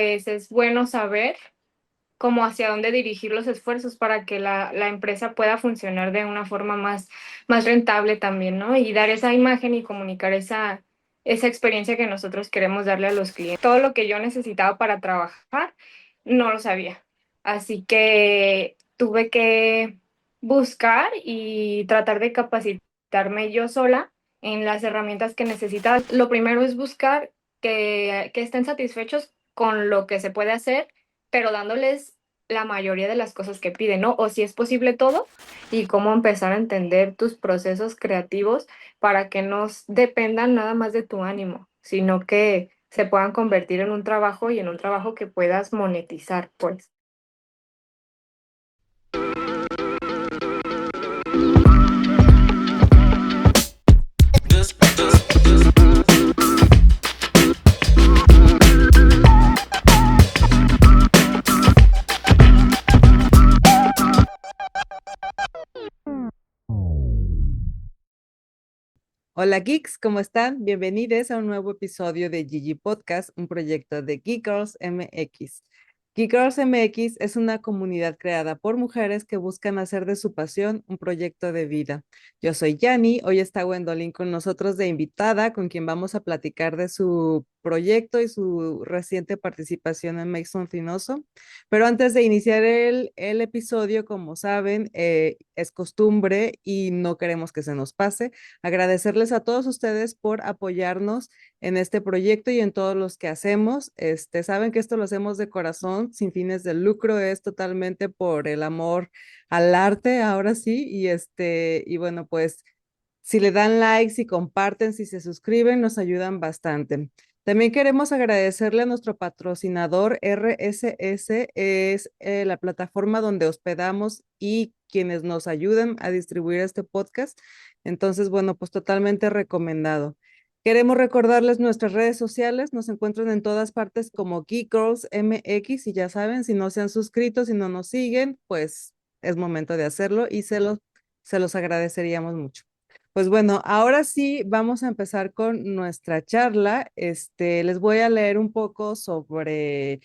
pues es bueno saber cómo hacia dónde dirigir los esfuerzos para que la empresa pueda funcionar de una forma más rentable también, ¿no? Y dar esa imagen y comunicar esa experiencia que nosotros queremos darle a los clientes. Todo lo que yo necesitaba para trabajar, no lo sabía. Así que tuve que buscar y tratar de capacitarme yo sola en las herramientas que necesitaba. Lo primero es buscar que estén satisfechos con lo que se puede hacer, pero dándoles la mayoría de las cosas que piden, ¿no? O si es posible todo, y cómo empezar a entender tus procesos creativos para que no dependan nada más de tu ánimo, sino que se puedan convertir en un trabajo y en un trabajo que puedas monetizar, pues. Hola geeks, ¿cómo están? Bienvenidos a un nuevo episodio de Gigi Podcast, un proyecto de Geek Girls MX. Geek Girls MX es una comunidad creada por mujeres que buscan hacer de su pasión un proyecto de vida. Yo soy Yani, hoy está Gwendolyn con nosotros de invitada, con quien vamos a platicar de su proyecto y su reciente participación en Make Something Awesome. Pero antes de iniciar el episodio, como saben, es costumbre y no queremos que se nos pase agradecerles a todos ustedes por apoyarnos en este proyecto y en todos los que hacemos. Saben que esto lo hacemos de corazón, sin fines de lucro, es totalmente por el amor al arte, ahora sí, y bueno, pues si le dan like, si comparten, si se suscriben, nos ayudan bastante. También queremos agradecerle a nuestro patrocinador RSS, es la plataforma donde hospedamos y quienes nos ayudan a distribuir este podcast. Entonces, bueno, pues totalmente recomendado. Queremos recordarles nuestras redes sociales, nos encuentran en todas partes como Geek Girls MX y ya saben, si no se han suscrito, si no nos siguen, pues es momento de hacerlo y se los agradeceríamos mucho. Pues bueno, ahora sí vamos a empezar con nuestra charla. Les voy a leer un poco bueno,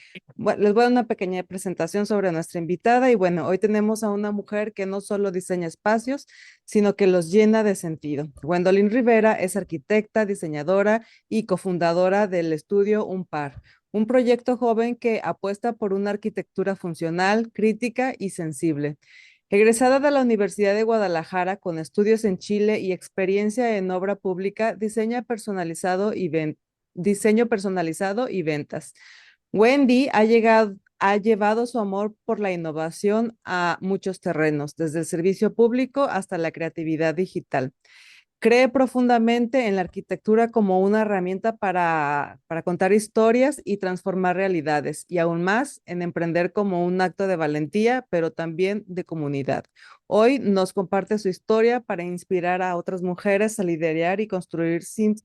les voy a dar una pequeña presentación sobre nuestra invitada y bueno, hoy tenemos a una mujer que no solo diseña espacios, sino que los llena de sentido. Gwendolyn Rivera es arquitecta, diseñadora y cofundadora del estudio Un Par, un proyecto joven que apuesta por una arquitectura funcional, crítica y sensible. Egresada de la Universidad de Guadalajara con estudios en Chile y experiencia en obra pública, diseño personalizado y ventas. Wendy ha llevado su amor por la innovación a muchos terrenos, desde el servicio público hasta la creatividad digital. Cree profundamente en la arquitectura como una herramienta para contar historias y transformar realidades, y aún más en emprender como un acto de valentía, pero también de comunidad. Hoy nos comparte su historia para inspirar a otras mujeres a liderar y construir sin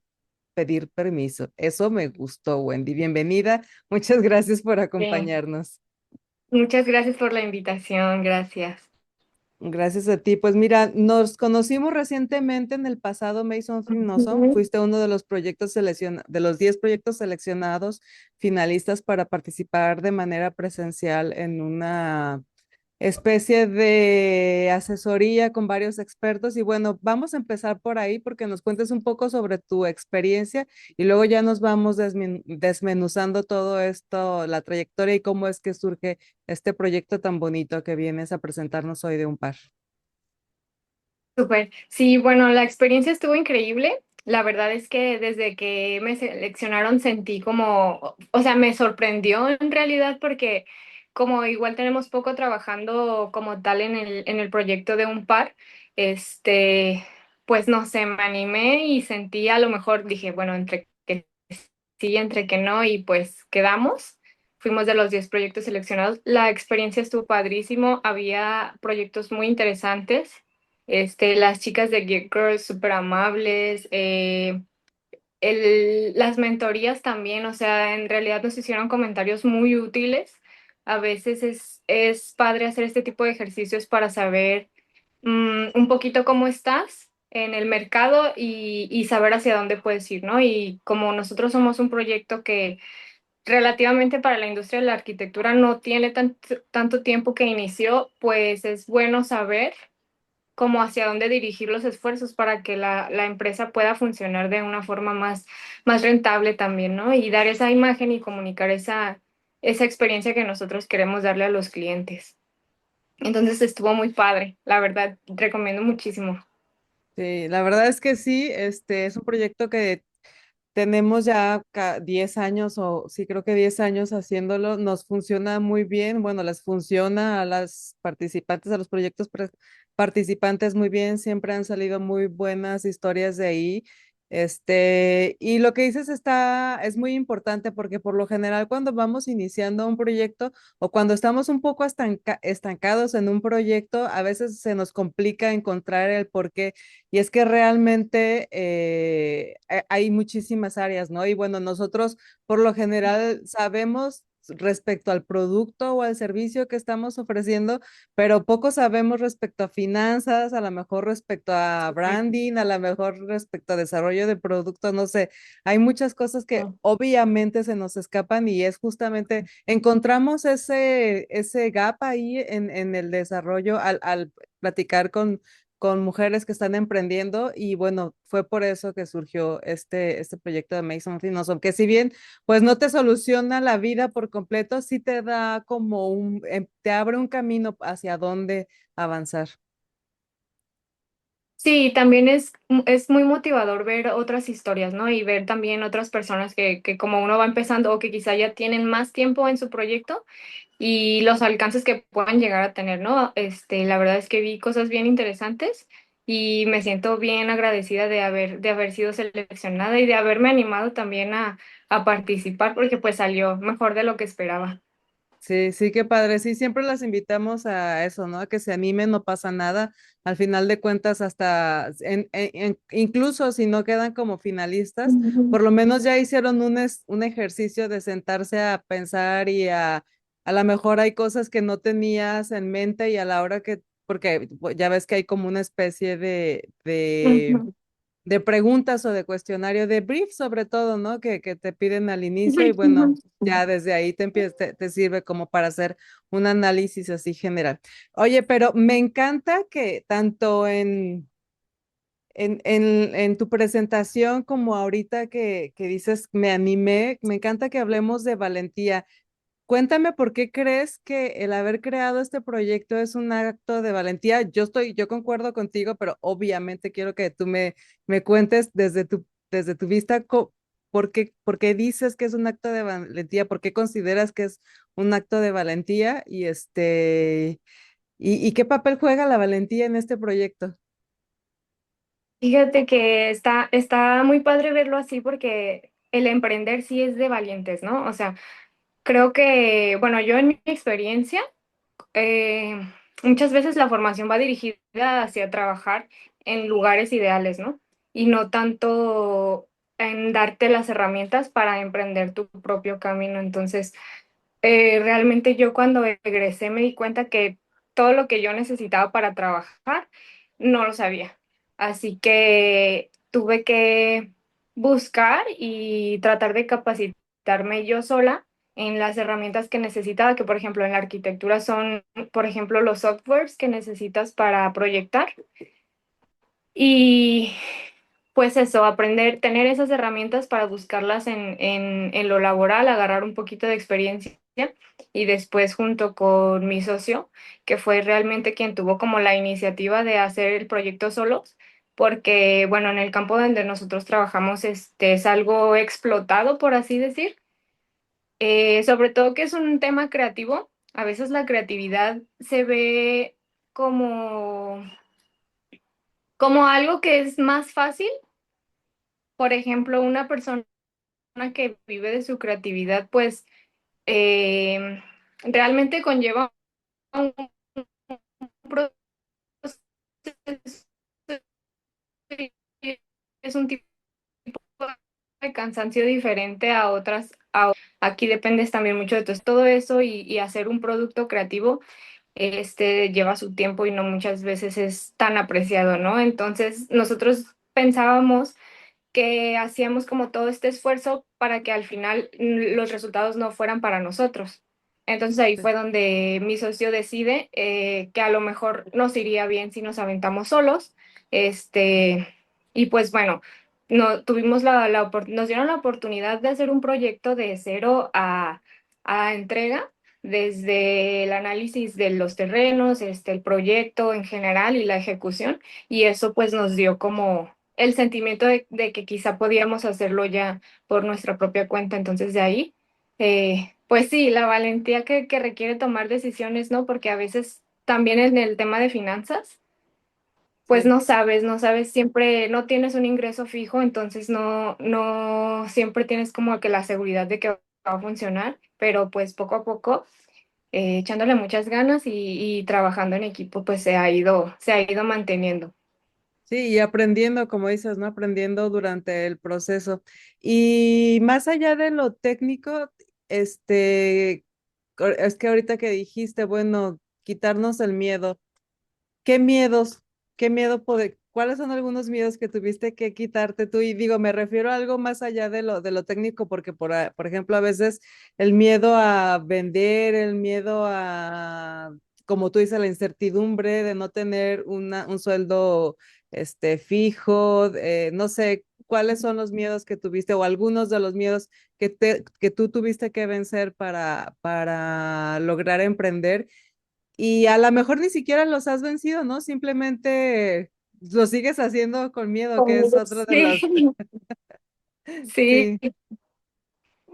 pedir permiso. Eso me gustó, Wendy. Bienvenida. Muchas gracias por Bien. acompañarnos. Muchas gracias por la invitación, gracias. Gracias a ti. Pues mira, nos conocimos recientemente en el pasado Mason Finoso. Ujú. Fuiste uno de los de los 10 proyectos seleccionados finalistas para participar de manera presencial en una especie de asesoría con varios expertos. Y bueno, vamos a empezar por ahí porque nos cuentes un poco sobre tu experiencia y luego ya nos vamos desmenuzando todo esto, la trayectoria y cómo es que surge este proyecto tan bonito que vienes a presentarnos hoy de Un Par. Súper. Sí, bueno, la experiencia estuvo increíble. La verdad es que desde que me seleccionaron sentí como, o sea, me sorprendió en realidad porque como igual tenemos poco trabajando como tal en el proyecto de Un Par, este, pues no sé, me animé y sentí a lo mejor, dije, bueno, entre que sí, entre que no, y pues quedamos. Fuimos de los 10 proyectos seleccionados. La experiencia estuvo padrísimo, había proyectos muy interesantes. Las chicas de Geek Girls súper amables, las mentorías también, o sea, en realidad nos hicieron comentarios muy útiles. A veces es padre hacer este tipo de ejercicios para saber un poquito cómo estás en el mercado y saber hacia dónde puedes ir, ¿no? Y como nosotros somos un proyecto que relativamente para la industria de la arquitectura no tiene tanto tiempo que inició, pues es bueno saber cómo hacia dónde dirigir los esfuerzos para que la empresa pueda funcionar de una forma más rentable también, ¿no? Y dar esa imagen y comunicar esa experiencia que nosotros queremos darle a los clientes. Entonces estuvo muy padre, la verdad, recomiendo muchísimo. Sí, la verdad es que sí, es un proyecto que tenemos ya 10 años o sí, creo que 10 años haciéndolo. Nos funciona muy bien. Bueno, les funciona a las participantes, a los proyectos participantes muy bien. Siempre han salido muy buenas historias de ahí. Y lo que dices es muy importante porque por lo general cuando vamos iniciando un proyecto o cuando estamos un poco estancados en un proyecto, a veces se nos complica encontrar el porqué y es que realmente hay muchísimas áreas, ¿no? Y bueno, nosotros por lo general sabemos respecto al producto o al servicio que estamos ofreciendo, pero poco sabemos respecto a finanzas, a lo mejor respecto a branding, a lo mejor respecto a desarrollo de productos, no sé. Hay muchas cosas que obviamente se nos escapan y es justamente, encontramos ese gap ahí en el desarrollo al platicar con mujeres que están emprendiendo y bueno, fue por eso que surgió este proyecto de Make Something Awesome, que si bien pues no te soluciona la vida por completo, sí te da como te abre un camino hacia dónde avanzar. Sí, también es muy motivador ver otras historias, ¿no? Y ver también otras personas que como uno va empezando o que quizá ya tienen más tiempo en su proyecto y los alcances que puedan llegar a tener, ¿no? La verdad es que vi cosas bien interesantes y me siento bien agradecida de haber sido seleccionada y de haberme animado también a participar porque pues salió mejor de lo que esperaba. Sí, sí, qué padre. Sí, siempre las invitamos a eso, ¿no? A que se animen, no pasa nada. Al final de cuentas, hasta incluso si no quedan como finalistas, Ujú. por lo menos ya hicieron un ejercicio de sentarse a pensar y a lo mejor hay cosas que no tenías en mente y a la hora porque pues, ya ves que hay como una especie Ujú. de preguntas o de cuestionario, de brief sobre todo, ¿no? Que te piden al inicio y bueno, Ujú. ya desde ahí te sirve como para hacer un análisis así general. Oye, pero me encanta que tanto en tu presentación como ahorita que dices me animé, me encanta que hablemos de valentía. Cuéntame por qué crees que el haber creado este proyecto es un acto de valentía. Yo concuerdo contigo, pero obviamente quiero que tú me cuentes desde tu vista por qué dices que es un acto de valentía, por qué consideras que es un acto de valentía y qué papel juega la valentía en este proyecto. Fíjate que está muy padre verlo así porque el emprender sí es de valientes, ¿no? O sea, creo que, bueno, yo en mi experiencia, eh, muchas veces la formación va dirigida hacia trabajar en lugares ideales, ¿no? Y no tanto en darte las herramientas para emprender tu propio camino. Entonces, realmente yo cuando egresé me di cuenta que todo lo que yo necesitaba para trabajar no lo sabía. Así que tuve que buscar y tratar de capacitarme yo sola en las herramientas que necesitaba, que por ejemplo en la arquitectura son, por ejemplo, los softwares que necesitas para proyectar. Y pues eso, aprender, tener esas herramientas para buscarlas en lo laboral, agarrar un poquito de experiencia y después junto con mi socio, que fue realmente quien tuvo como la iniciativa de hacer el proyecto solos, porque bueno, en el campo donde nosotros trabajamos es algo explotado, por así decir, sobre todo que es un tema creativo, a veces la creatividad se ve como, como algo que es más fácil. Por ejemplo, una persona que vive de su creatividad, pues realmente conlleva un proceso, y es un tipo de cansancio diferente a otras. Aquí dependes también mucho de todo eso y hacer un producto creativo, lleva su tiempo y no muchas veces es tan apreciado, ¿no? Entonces, nosotros pensábamos que hacíamos como todo este esfuerzo para que al final los resultados no fueran para nosotros. Entonces ahí Sí. fue donde mi socio decide que a lo mejor nos iría bien si nos aventamos solos. Este, y pues bueno, no, tuvimos nos dieron la oportunidad de hacer un proyecto de cero a entrega, desde el análisis de los terrenos, el proyecto en general y la ejecución, y eso pues nos dio como el sentimiento de que quizá podíamos hacerlo ya por nuestra propia cuenta. Entonces de ahí, pues sí, la valentía que requiere tomar decisiones, ¿no? Porque a veces también en el tema de finanzas, pues Sí. no sabes, siempre no tienes un ingreso fijo, entonces no siempre tienes como que la seguridad de que va a funcionar, pero pues poco a poco, echándole muchas ganas y trabajando en equipo, pues se ha ido manteniendo. Sí, y aprendiendo, como dices, ¿no? Aprendiendo durante el proceso. Y más allá de lo técnico, es que ahorita que dijiste, bueno, quitarnos el miedo. ¿Qué miedos? ¿Cuáles son algunos miedos que tuviste que quitarte tú? Y digo, me refiero a algo más allá de lo técnico, porque por ejemplo, a veces el miedo a vender, el miedo a, como tú dices, la incertidumbre de no tener un sueldo fijo, no sé, ¿cuáles son los miedos que tuviste o algunos de los miedos que tú tuviste que vencer para lograr emprender? Y a lo mejor ni siquiera los has vencido, ¿no? Simplemente lo sigues haciendo con miedo, que es otra de Sí, las... sí. Sí.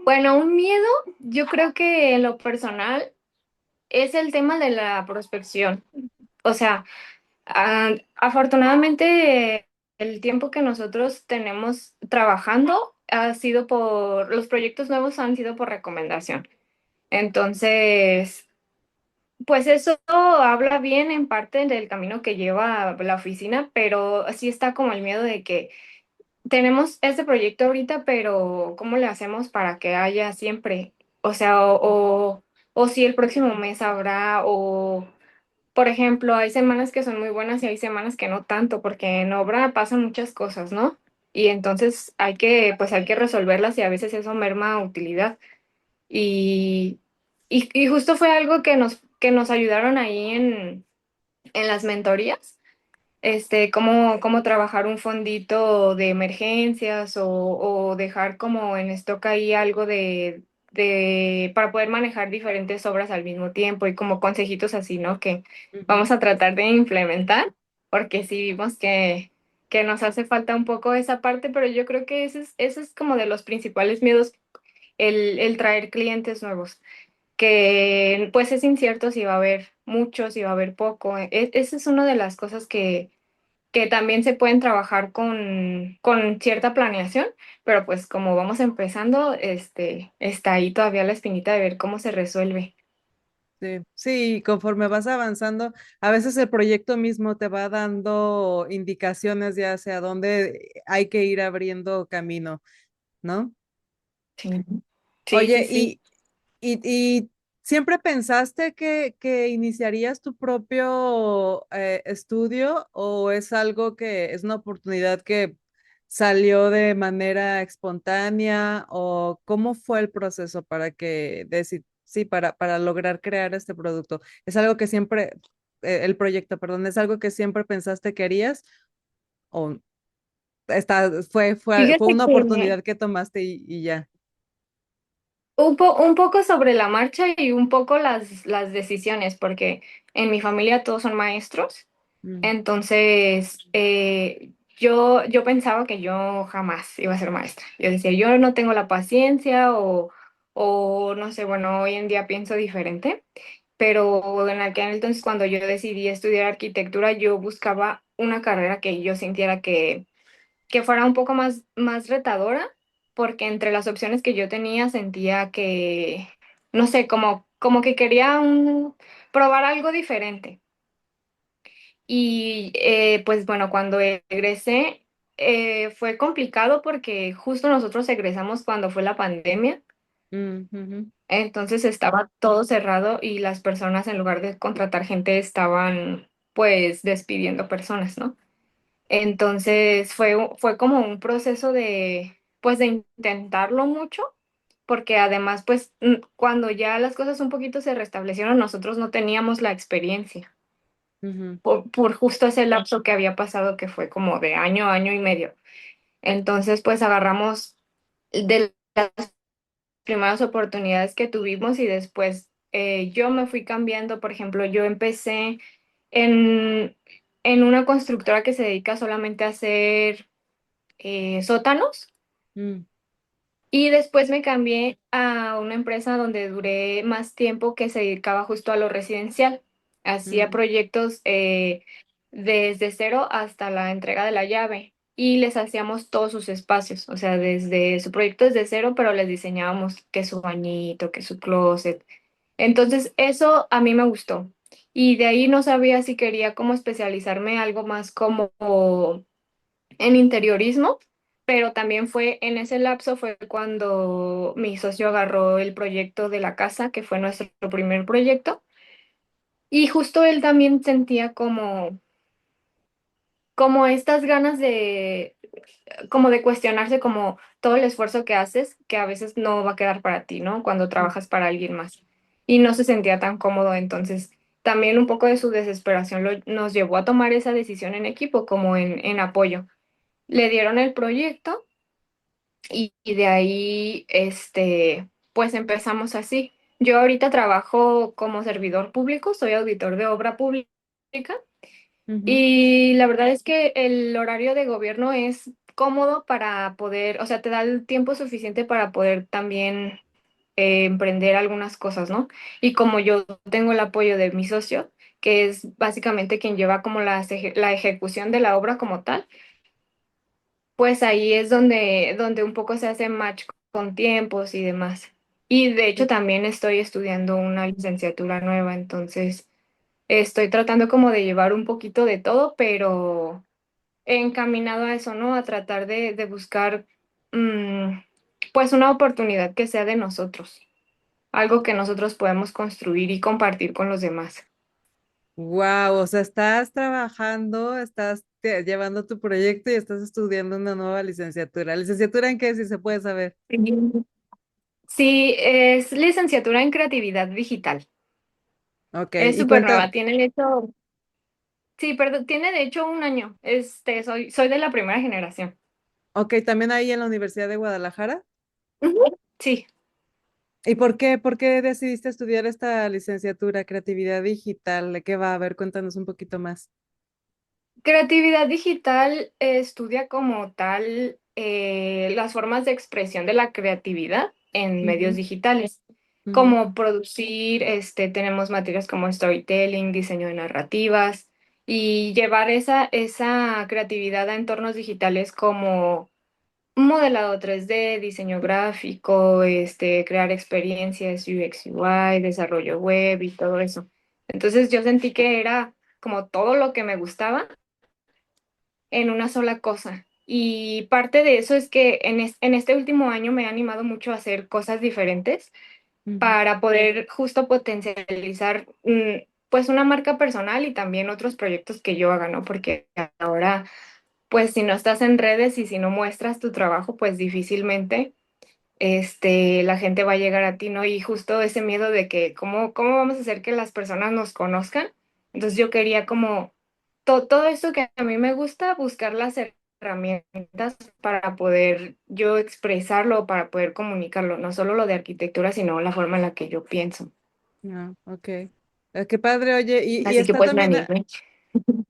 Bueno, un miedo, yo creo que en lo personal es el tema de la prospección. O sea, afortunadamente el tiempo que nosotros tenemos trabajando ha sido los proyectos nuevos han sido por recomendación. Entonces, pues eso habla bien en parte del camino que lleva la oficina, pero sí está como el miedo de que tenemos este proyecto ahorita, pero ¿cómo le hacemos para que haya siempre? O sea, o si el próximo mes habrá, o por ejemplo, hay semanas que son muy buenas y hay semanas que no tanto, porque en obra pasan muchas cosas, ¿no? Y entonces pues hay que resolverlas y a veces eso merma utilidad. Y, y justo fue algo que nos ayudaron ahí en las mentorías, cómo trabajar un fondito de emergencias o dejar como en stock ahí algo para poder manejar diferentes obras al mismo tiempo y como consejitos así, ¿no? Que Ujú. vamos a tratar de implementar, porque sí vimos que nos hace falta un poco esa parte, pero yo creo que ese es como de los principales miedos, el traer clientes nuevos, que pues es incierto si va a haber muchos, si va a haber poco. Esa es una de las cosas que también se pueden trabajar con cierta planeación, pero pues como vamos empezando, está ahí todavía la espinita de ver cómo se resuelve. Sí, sí, conforme vas avanzando, a veces el proyecto mismo te va dando indicaciones de hacia dónde hay que ir abriendo camino, ¿no? Sí, sí, sí, Oye, sí. y siempre pensaste que iniciarías tu propio estudio o es algo que es una oportunidad que salió de manera espontánea o cómo fue el proceso para sí, para lograr crear este producto? ¿Es algo que siempre, el proyecto, perdón, es algo que siempre pensaste que harías o fue Fíjate una que oportunidad que tomaste y ya? un poco sobre la marcha y un poco las decisiones, porque en mi familia todos son maestros. Mm, Entonces, yo pensaba que yo jamás iba a ser maestra. Yo decía, yo no tengo la paciencia o no sé, bueno, hoy en día pienso diferente, pero en aquel entonces cuando yo decidí estudiar arquitectura, yo buscaba una carrera que yo sintiera que fuera un poco más retadora, porque entre las opciones que yo tenía sentía que, no sé, como que quería probar algo diferente. Y pues bueno, cuando egresé fue complicado porque justo nosotros egresamos cuando fue la pandemia, mm, ujú. entonces estaba todo cerrado y las personas en lugar de contratar gente estaban pues despidiendo personas, ¿no? Entonces fue como un proceso pues de intentarlo mucho, porque además pues cuando ya las cosas un poquito se restablecieron, nosotros no teníamos la experiencia Ujú, por justo ese lapso que había pasado que fue como de año, año y medio. Entonces pues agarramos de las primeras oportunidades que tuvimos y después yo me fui cambiando. Por ejemplo, yo empecé en, en una constructora que se dedica solamente a hacer sótanos. mm, Y después me cambié a una empresa donde duré más tiempo que se dedicaba justo a lo residencial. Hacía mm, proyectos desde cero hasta la entrega de la llave y les hacíamos todos sus espacios, o sea, desde su proyecto desde cero, pero les diseñábamos que su bañito, que su closet. Entonces, eso a mí me gustó. Y de ahí no sabía si quería como especializarme algo más como en interiorismo, pero también fue en ese lapso fue cuando mi socio agarró el proyecto de la casa, que fue nuestro primer proyecto, y justo él también sentía como estas ganas de como de cuestionarse como todo el esfuerzo que haces, que a veces no va a quedar para ti, ¿no? Cuando mm. trabajas para alguien más. Y no se sentía tan cómodo, entonces también un poco de su desesperación nos llevó a tomar esa decisión en equipo, como en apoyo. Le dieron el proyecto y de ahí, pues empezamos así. Yo ahorita trabajo como servidor público, soy auditor de obra pública Ujú. y la verdad es que el horario de gobierno es cómodo para poder, o sea, te da el tiempo suficiente para poder también emprender algunas cosas, ¿no? Y como yo tengo el apoyo de mi socio, que es básicamente quien lleva como la ejecución de la obra como tal, pues ahí es donde un poco se hace match con tiempos y demás. Y de hecho también estoy estudiando una licenciatura nueva, entonces estoy tratando como de llevar un poquito de todo, pero encaminado a eso, ¿no? A tratar de buscar mm, pues una oportunidad que sea de nosotros, algo que nosotros podemos construir y compartir con los demás. Wow, o sea, estás trabajando, estás llevando tu proyecto y estás estudiando una nueva licenciatura. ¿Licenciatura en qué, si se puede saber? Sí, es licenciatura en creatividad digital. Ok, Es y súper cuenta, nueva, tiene de hecho, sí, perdón, tiene de hecho un año. Soy de la primera generación. ok, también ahí en la Universidad de Guadalajara. Ujú. Sí, ¿Y por qué? ¿Por qué decidiste estudiar esta licenciatura, creatividad digital? ¿De qué va? A ver, cuéntanos un poquito más. creatividad digital estudia como tal las formas de expresión de la creatividad en medios Ujú, digitales, ujú, como producir, tenemos materias como storytelling, diseño de narrativas y llevar esa creatividad a entornos digitales como modelado 3D, diseño gráfico, crear experiencias UX, UI, desarrollo web y todo eso. Entonces yo sentí que era como todo lo que me gustaba en una sola cosa. Y parte de eso es que en este último año me he animado mucho a hacer cosas diferentes ujú. para poder justo potencializar pues una marca personal y también otros proyectos que yo haga, ¿no? Porque ahora pues si no estás en redes y si no muestras tu trabajo, pues difícilmente la gente va a llegar a ti, ¿no? Y justo ese miedo de que cómo vamos a hacer que las personas nos conozcan. Entonces yo quería como todo esto que a mí me gusta, buscar las herramientas para poder yo expresarlo, para poder comunicarlo, no solo lo de arquitectura, sino la forma en la que yo pienso. Ah, ok. Qué padre, oye, ¿y Así que está pues me también, animé.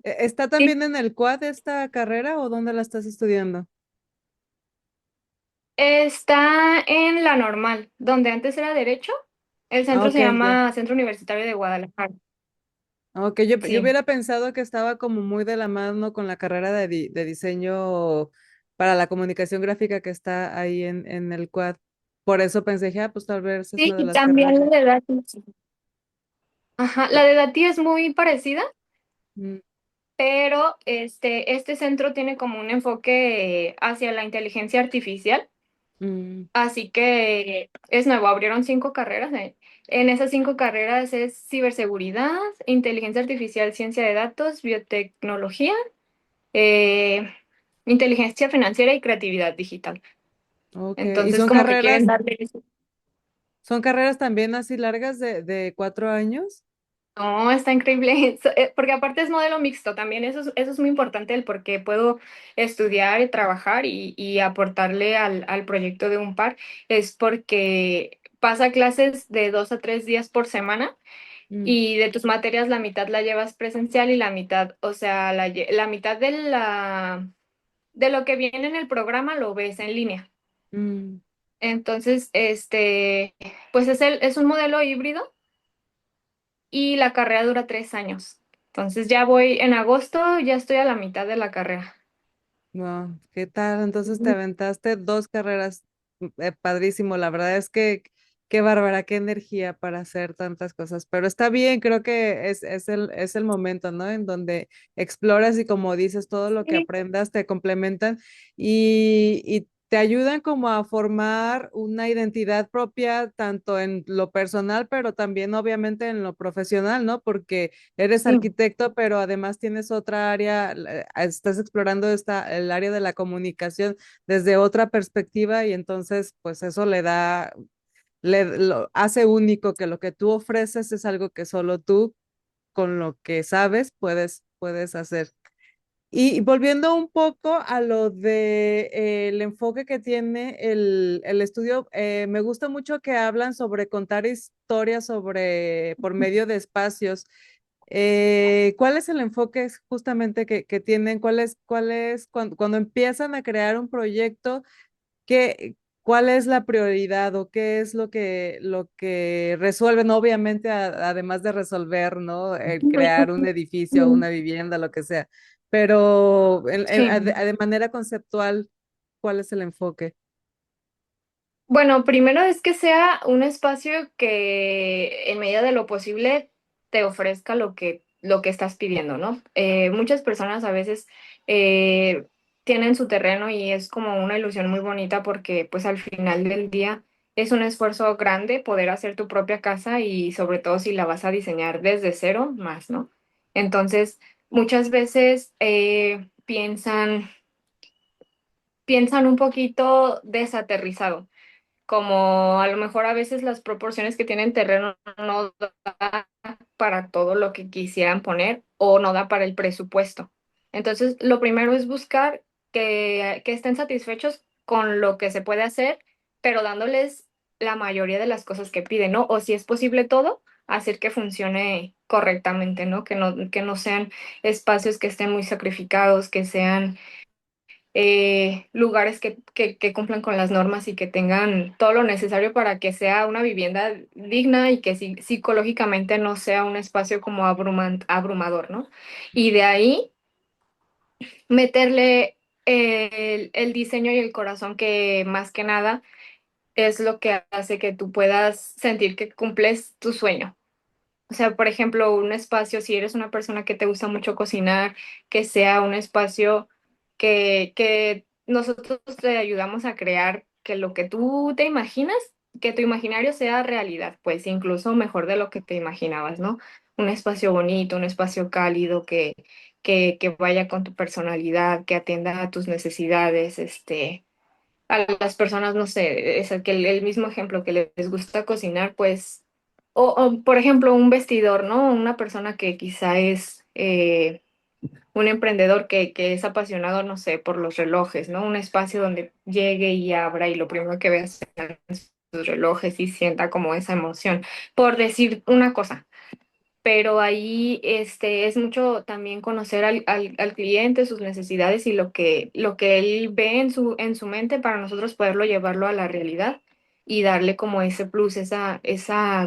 está Sí, también en el CUAD esta carrera o dónde la estás estudiando? está en la normal, donde antes era derecho. El Ah, centro ok, se ya. llama Centro Universitario de Guadalajara. Ok, yo Sí. hubiera pensado que estaba como muy de la mano con la carrera de diseño para la comunicación gráfica que está ahí en el CUAD. Por eso pensé, dije, pues tal vez es Sí, una de y las carreras. también la de Dati. Ajá, la Eh, de Dati es muy parecida, mm, pero este centro tiene como un enfoque hacia la inteligencia artificial, mm, así que es nuevo, abrieron 5 carreras. En esas 5 carreras es ciberseguridad, inteligencia artificial, ciencia de datos, biotecnología, eh, inteligencia financiera y creatividad digital. Ok, ¿y Entonces, como que quieren darle. son carreras también así largas de 4 años? No, está increíble, porque aparte es modelo mixto también, eso es muy importante, el por qué puedo estudiar y trabajar y aportarle al proyecto de un par, es porque pasa clases de 2 a 3 días por semana Mm, y de tus materias la mitad la llevas presencial y la mitad, o sea, la mitad de lo que viene en el programa lo ves en línea. mm, Entonces, pues es un modelo híbrido y la carrera dura 3 años. Entonces ya voy en agosto, ya estoy a la mitad de la carrera. wow, ¿qué tal? Entonces te Ujú. aventaste 2 carreras, padrísimo, la verdad es que qué bárbara, qué energía para hacer tantas cosas, pero está bien, creo que es el momento, ¿no? En donde exploras y como dices, todo lo que Sí, aprendas te complementan y te ayudan como a formar una identidad propia, tanto en lo personal, pero también obviamente en lo profesional, ¿no? Porque eres sí. arquitecto, pero además tienes otra área, estás explorando el área de la comunicación desde otra perspectiva y entonces pues eso lo hace único que lo que tú ofreces es algo que solo tú con lo que sabes puedes hacer. Y volviendo un poco a lo de el enfoque que tiene el estudio, me gusta mucho que hablan sobre contar historias por medio de espacios. ¿Cuál es el enfoque justamente que tienen? ¿Cuál es cuando empiezan a crear un proyecto? ¿Cuál es la prioridad o qué es lo que resuelven? Obviamente, además de resolver, ¿no? El crear un edificio, una vivienda, lo que sea. Pero Sí. de manera conceptual, ¿cuál es el enfoque? Bueno, primero es que sea un espacio que en medida de lo posible te ofrezca lo que estás pidiendo, ¿no? Muchas personas a veces eh, tienen su terreno y es como una ilusión muy bonita porque pues al final del día es un esfuerzo grande poder hacer tu propia casa y sobre todo si la vas a diseñar desde cero más, ¿no? Entonces, muchas veces piensan un poquito desaterrizado, como a lo mejor a veces las proporciones que tienen terreno no da para todo lo que quisieran poner o no da para el presupuesto. Entonces, lo primero es buscar que estén satisfechos con lo que se puede hacer, pero dándoles la mayoría de las cosas que piden, ¿no? O si es posible todo, hacer que funcione correctamente, ¿no? Que no sean espacios que estén muy sacrificados, que sean lugares que cumplan con las normas y que tengan todo lo necesario para que sea una vivienda digna y que psicológicamente no sea un espacio como abrumador, ¿no? Y de ahí meterle el diseño y el corazón que más que nada es lo que hace que tú puedas sentir que cumples tu sueño. O sea, por ejemplo, un espacio, si eres una persona que te gusta mucho cocinar, que sea un espacio que nosotros te ayudamos a crear, que lo que tú te imaginas, que tu imaginario sea realidad, pues incluso mejor de lo que te imaginabas, ¿no? Un espacio bonito, un espacio cálido que vaya con tu personalidad, que atienda a tus necesidades, a las personas, no sé, es el mismo ejemplo que les gusta cocinar, pues, o, por ejemplo, un vestidor, ¿no? Una persona que quizá es un emprendedor que es apasionado, no sé, por los relojes, ¿no? Un espacio donde llegue y abra y lo primero que vea sean sus relojes y sienta como esa emoción, por decir una cosa, pero ahí es mucho también conocer al cliente, sus necesidades y lo que él ve en su mente para nosotros poderlo llevarlo a la realidad y darle como ese plus, esa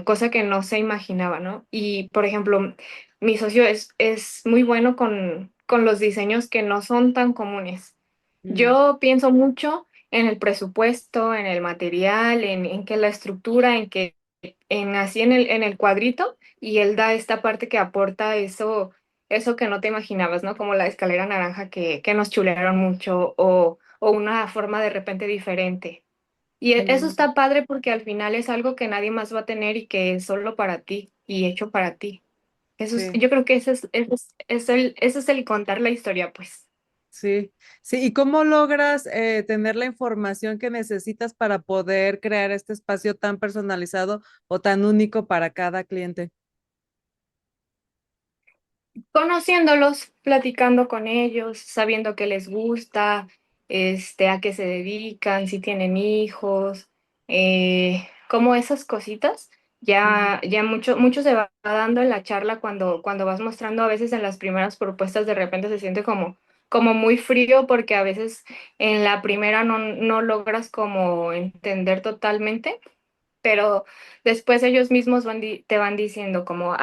cosa que no se imaginaba, ¿no? Y, por ejemplo, mi socio es muy bueno con los diseños que no son tan comunes. Mm, Yo pienso mucho en el presupuesto, en el material, en que la estructura, así en el cuadrito, y él da esta parte que aporta eso que no te imaginabas, ¿no? Como la escalera naranja que nos chulearon mucho, o una forma de repente diferente. Y eso mm, está padre porque al final es algo que nadie más va a tener y que es solo para ti y hecho para ti. sí. Yo creo que ese es el contar la historia, pues. Sí, sí. ¿Y cómo logras tener la información que necesitas para poder crear este espacio tan personalizado o tan único para cada cliente? Conociéndolos, platicando con ellos, sabiendo qué les gusta, a qué se dedican, si tienen hijos, como esas cositas. Ujú. Ya mucho se va dando en la charla cuando vas mostrando. A veces en las primeras propuestas de repente se siente como muy frío porque a veces en la primera no logras como entender totalmente, pero después ellos mismos te van diciendo como,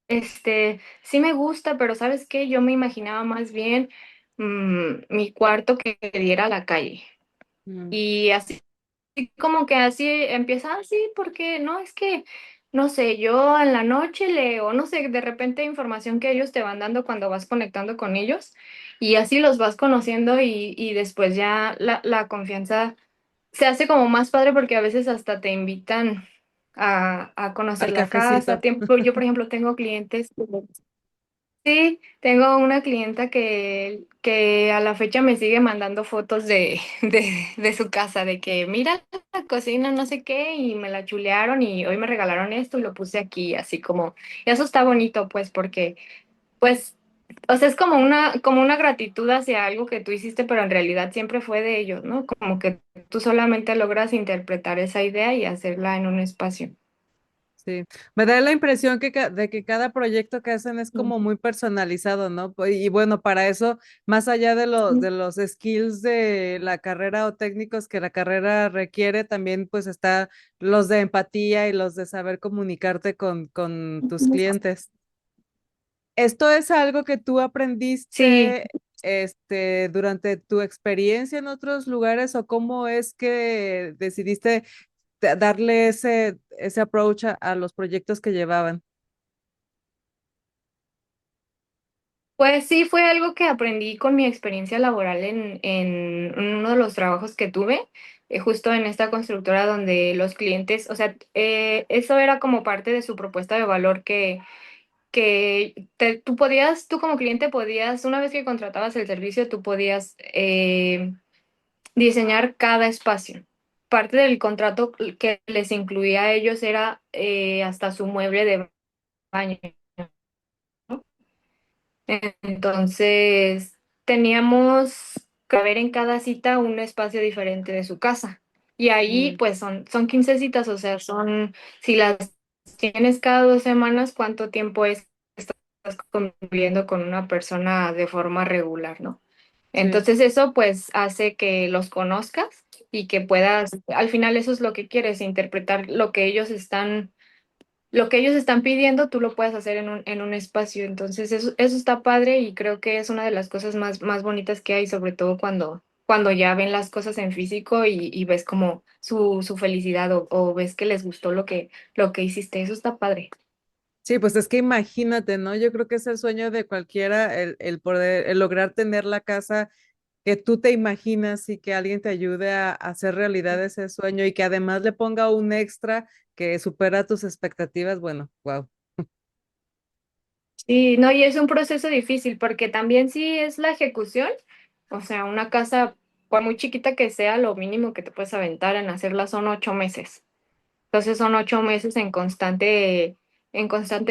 sí me gusta, pero ¿sabes qué? Yo me imaginaba más bien mi cuarto que diera a la calle. Mm. Y así como que así empieza así, porque no es que, no sé, yo en la noche leo, no sé, de repente información que ellos te van dando cuando vas conectando con ellos y así los vas conociendo y después ya la confianza se hace como más padre porque a veces hasta te invitan a conocer Al la casa. cafecito. Tiempo, yo, por ejemplo, tengo clientes. Sí, tengo una clienta que a la fecha me sigue mandando fotos de su casa, de que mira la cocina, no sé qué, y me la chulearon y hoy me regalaron esto y lo puse aquí, así como, y eso está bonito, pues, porque, pues, o sea, es como una gratitud hacia algo que tú hiciste, pero en realidad siempre fue de ellos, ¿no? Como que tú solamente logras interpretar esa idea y hacerla en un espacio. Sí, me da la impresión de que cada proyecto que hacen es como muy personalizado, ¿no? Y bueno, para eso, más allá de los skills de la carrera o técnicos que la carrera requiere, también pues está los de empatía y los de saber comunicarte con tus clientes. ¿Esto es algo que tú Sí. aprendiste durante tu experiencia en otros lugares o cómo es que decidiste darle ese approach a los proyectos que llevaban? Pues sí, fue algo que aprendí con mi experiencia laboral en uno de los trabajos que tuve, justo en esta constructora donde los clientes, o sea, eso era como parte de su propuesta de valor tú como cliente podías, una vez que contratabas el servicio, tú podías diseñar cada espacio. Parte del contrato que les incluía a ellos era hasta su mueble de baño. Entonces, teníamos que ver en cada cita un espacio diferente de su casa. Y ahí, Mm. pues, son 15 citas, o sea, si las tienes cada 2 semanas, ¿cuánto tiempo es que estás conviviendo con una persona de forma regular, ¿no? Sí. Entonces, eso, pues, hace que los conozcas y que puedas, al final, eso es lo que quieres, interpretar lo que ellos están pidiendo, tú lo puedes hacer en un espacio. Entonces, eso está padre y creo que es una de las cosas más bonitas que hay, sobre todo cuando ya ven las cosas en físico y ves como su felicidad o ves que les gustó lo que hiciste. Eso está padre. Sí, pues es que imagínate, ¿no? Yo creo que es el sueño de cualquiera el poder, el lograr tener la casa que tú te imaginas y que alguien te ayude a hacer realidad ese sueño y que además le ponga un extra que supera tus expectativas. Bueno, wow. Sí, no, y es un proceso difícil porque también sí es la ejecución. O sea, una casa, por muy chiquita que sea, lo mínimo que te puedes aventar en hacerla son 8 meses. Entonces son 8 meses en constante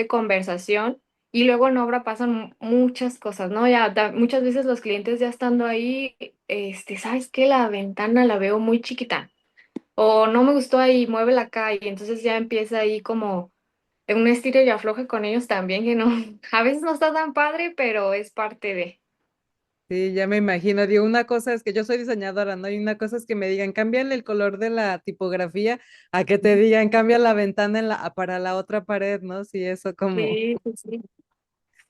conversación y luego en obra pasan muchas cosas, ¿no? Muchas veces los clientes ya estando ahí, ¿sabes qué? La ventana la veo muy chiquita o no me gustó ahí, muévela acá y entonces ya empieza ahí como un estilo y afloje con ellos también, que no, a veces no está tan padre, pero es parte de. Sí, ya me imagino. Digo, una cosa es que yo soy diseñadora, ¿no? Y una cosa es que me digan, cámbiale el color de la tipografía, a que te digan, cambia la ventana para la otra pared, ¿no? Sí, eso como, Sí, sí, sí.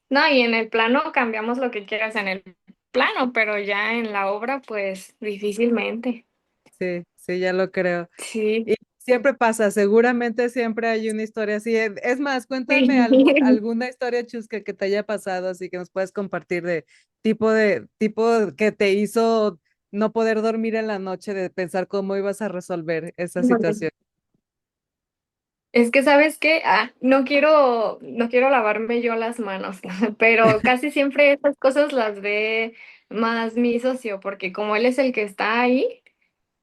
No, y en el plano cambiamos lo que quieras en el plano, pero ya en la obra, pues difícilmente. sí, sí, ya lo creo. Sí, Y siempre pasa, seguramente siempre hay una historia así. Es más, cuéntame sí. alguna historia chusca que te haya pasado, así que nos puedes compartir de tipo que te hizo no poder dormir en la noche de pensar cómo ibas a resolver esa situación. Es que, ¿sabes qué? No quiero lavarme yo las manos, pero casi siempre esas cosas las ve más mi socio, porque como él es el que está ahí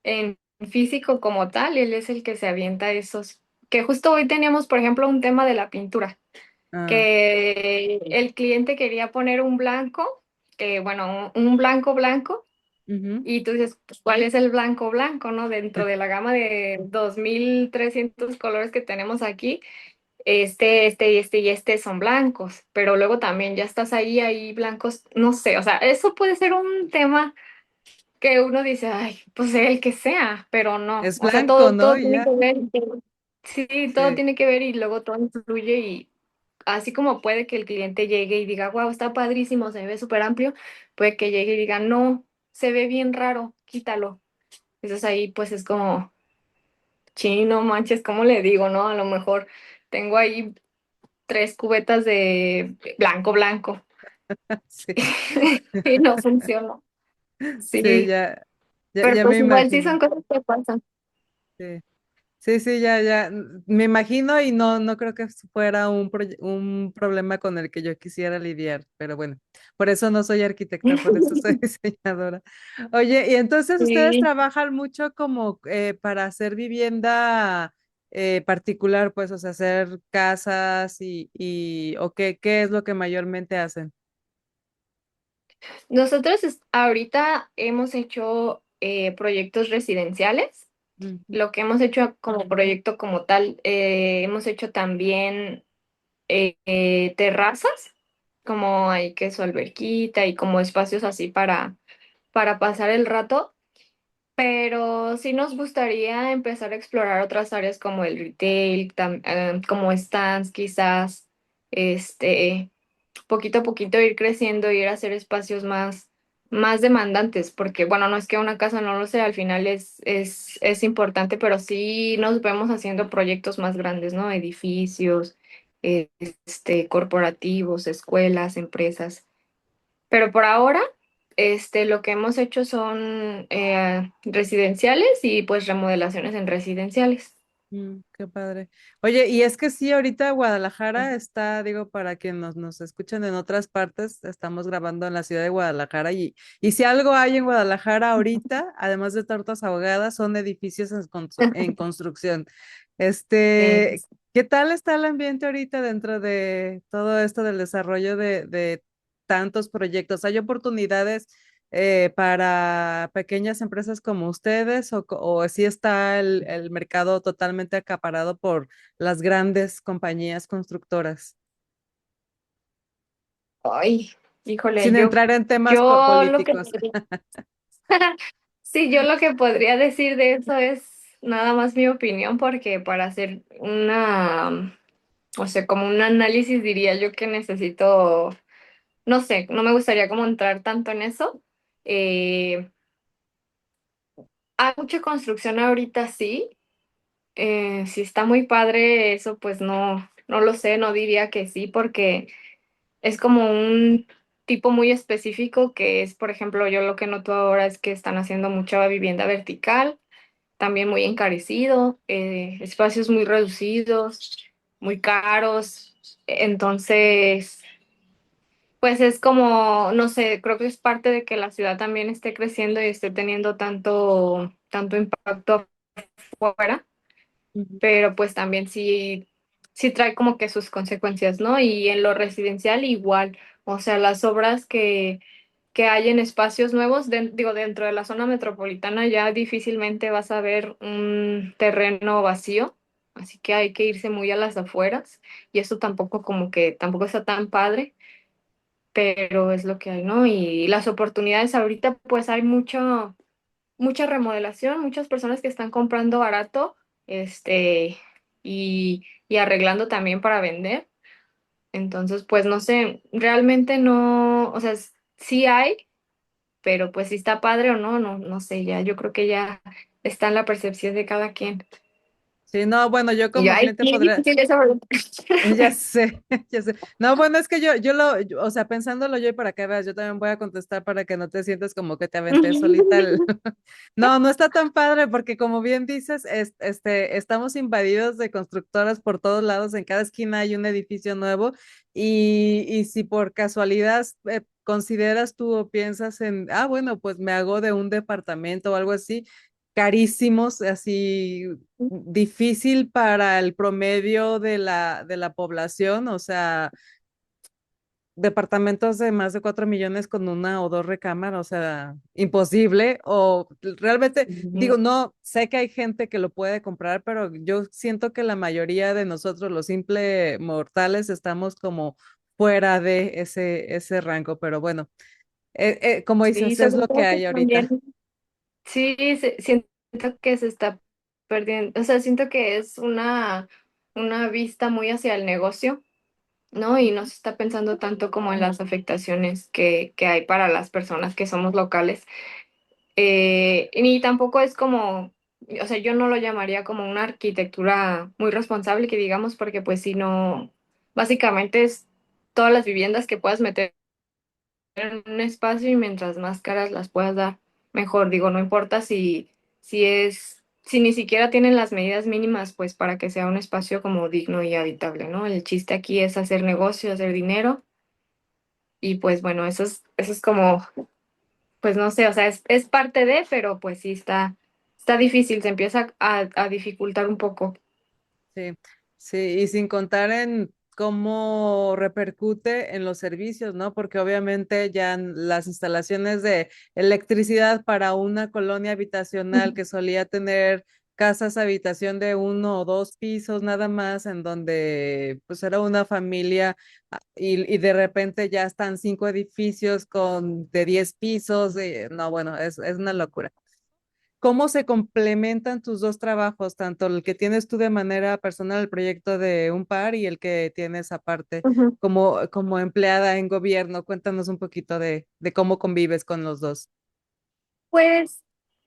en físico como tal, él es el que se avienta esos. Que justo hoy teníamos, por ejemplo, un tema de la pintura, Ah, que el cliente quería poner un blanco, que bueno, un blanco blanco, ujú. y tú dices, pues, ¿cuál es el blanco blanco, no? Dentro de la gama de 2300 colores que tenemos aquí, y este son blancos, pero luego también ya estás ahí blancos, no sé, o sea, eso puede ser un tema que uno dice, ay, pues sea el que sea, pero no, Es o sea, blanco, ¿no? todo Y tiene que ya. ver, sí, todo Sí, tiene que ver y luego todo influye y así como puede que el cliente llegue y diga, wow, está padrísimo, se ve súper amplio, puede que llegue y diga, no, se ve bien raro, quítalo. Entonces ahí pues es como, chino, manches, ¿cómo le digo, no? A lo mejor tengo ahí 3 cubetas de blanco, blanco sí, y no funciona. sí, Sí, ya, ya, pero ya me pues igual sí imagino. son cosas que pasan. Sí. Sí, sí, ya, ya. Me imagino y no, no creo que fuera un problema con el que yo quisiera lidiar, pero bueno, por eso no soy arquitecta, por eso soy diseñadora. Oye, y entonces ustedes Sí, trabajan mucho como para hacer vivienda particular, pues, o sea, hacer casas o qué es lo que mayormente hacen. nosotros ahorita hemos hecho proyectos residenciales. Ujú, Lo que hemos hecho como proyecto como tal, hemos hecho también terrazas, como hay que su alberquita y como espacios así para pasar el rato. Pero sí nos gustaría empezar a explorar otras áreas como el retail, como stands quizás, este, poquito a poquito ir creciendo, ir a hacer espacios más demandantes, porque bueno, no es que una casa no lo sea, al final es importante, pero sí nos vemos haciendo proyectos más grandes, ¿no? Edificios, corporativos, escuelas, empresas. Pero por ahora, lo que hemos hecho son residenciales y pues remodelaciones en residenciales. qué padre. Oye, y es que sí, ahorita Guadalajara está, digo, para quien nos escuchan en otras partes, estamos grabando en la ciudad de Guadalajara y si algo hay en Guadalajara ahorita, además de tortas ahogadas, son edificios en construcción. Sí. ¿Qué tal está el ambiente ahorita dentro de todo esto del desarrollo de tantos proyectos? ¿Hay oportunidades? Para pequeñas empresas como ustedes o si está el mercado totalmente acaparado por las grandes compañías constructoras? Ay, híjole, Sin entrar en temas yo lo que políticos. sí, yo lo que podría decir de eso es nada más mi opinión, porque para hacer o sea, como un análisis diría yo que necesito, no sé, no me gustaría como entrar tanto en eso. Eh, Hay mucha construcción ahorita, sí. Si está muy padre eso, pues no lo sé, no diría que sí, porque es como un tipo muy específico que es, por ejemplo, yo lo que noto ahora es que están haciendo mucha vivienda vertical, también muy encarecido, espacios muy reducidos, muy caros. Entonces, pues es como, no sé, creo que es parte de que la ciudad también esté creciendo y esté teniendo tanto impacto afuera, Ujú, pero pues también sí trae como que sus consecuencias, ¿no? Y en lo residencial igual, o sea, las obras que hay en espacios nuevos, digo, dentro de la zona metropolitana ya difícilmente vas a ver un terreno vacío, así que hay que irse muy a las afueras y eso tampoco como que tampoco está tan padre, pero es lo que hay, ¿no? Y las oportunidades ahorita, pues hay mucha remodelación, muchas personas que están comprando barato, este, y arreglando también para vender. Entonces, pues no sé, realmente no, o sea, sí hay, pero pues si está padre o no, no sé, ya, yo creo que ya está en la percepción de cada quien. Sí, no, bueno, yo Y yo, como ay, cliente qué podría, difícil eso. ya sé, ya sé. No, bueno, es que o sea, pensándolo yo y para que veas, yo también voy a contestar para que no te sientas como que te aventé solita el... No, no está tan padre porque como bien dices, estamos invadidos de constructoras por todos lados, en cada esquina hay un edificio nuevo y si por casualidad consideras tú o piensas en, ah, bueno, pues me hago de un departamento o algo así, carísimos, así difícil para el promedio de la población, o sea, departamentos de más de 4 millones con una o dos recámaras, o sea, imposible, o realmente, digo, no, sé que hay gente que lo puede comprar, pero yo siento que la mayoría de nosotros, los simples mortales, estamos como fuera de ese rango, pero bueno, como Sí, dices, es sobre lo que todo que hay también, ahorita. sí, siento que se está perdiendo, o sea, siento que es una vista muy hacia el negocio, ¿no? Y no se está pensando tanto como en las afectaciones que hay para las personas que somos locales. Ni tampoco es como, o sea, yo no lo llamaría como una arquitectura muy responsable, que digamos, porque pues si no, básicamente es todas las viviendas que puedas meter en un espacio y mientras más caras las puedas dar, mejor. Digo, no importa si ni siquiera tienen las medidas mínimas, pues para que sea un espacio como digno y habitable, ¿no? El chiste aquí es hacer negocio, hacer dinero y pues bueno, eso es como, pues no sé, o sea, es parte de, pero pues sí está difícil, se empieza a dificultar un poco. Sí, sí, y sin contar en cómo repercute en los servicios, ¿no? Porque obviamente ya las instalaciones de electricidad para una colonia habitacional que solía tener casas habitación de uno o dos pisos nada más, en donde pues era una familia y de repente ya están 5 edificios con de 10 pisos, no, bueno, es una locura. ¿Cómo se complementan tus dos trabajos, tanto el que tienes tú de manera personal, el proyecto de un par, y el que tienes aparte Ujú. como empleada en gobierno? Cuéntanos un poquito de cómo convives con los dos. Pues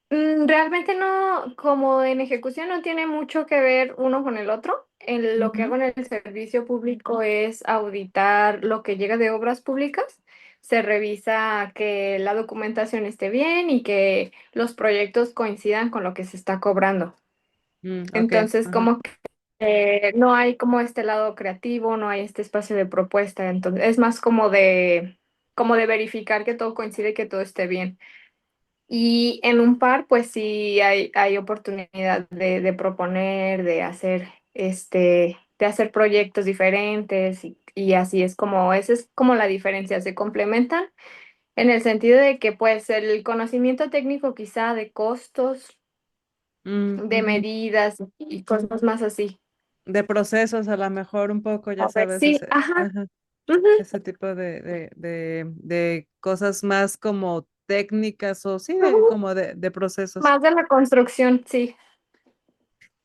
realmente no, como en ejecución no tiene mucho que ver uno con el otro. Lo que Ujú, hago en el servicio público es auditar lo que llega de obras públicas. Se revisa que la documentación esté bien y que los proyectos coincidan con lo que se está cobrando. ok, Entonces, ajá, como que no hay como este lado creativo, no hay este espacio de propuesta. Entonces, es más como de verificar que todo coincide, que todo esté bien. Y en un par, pues sí hay oportunidad de proponer, de hacer proyectos diferentes y así es como, esa es como la diferencia, se complementan en el sentido de que pues el conocimiento técnico quizá de costos, de ujú. medidas y cosas más así. De procesos, a lo mejor un poco, ya A ver, sabes, sí, ajá, ajá, ujú, ese tipo de cosas más como técnicas o sí, ujú. como de procesos. Más de la construcción, sí.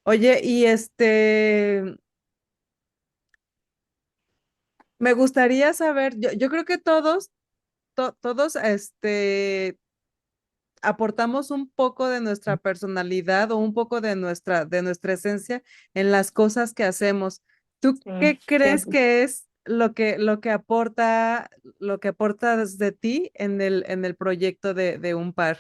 Oye, y me gustaría saber, yo creo que todos, aportamos un poco de nuestra personalidad o un poco de nuestra esencia en las cosas que hacemos. ¿Tú Sí, qué crees siempre. que es lo que aportas de ti en el proyecto de un par?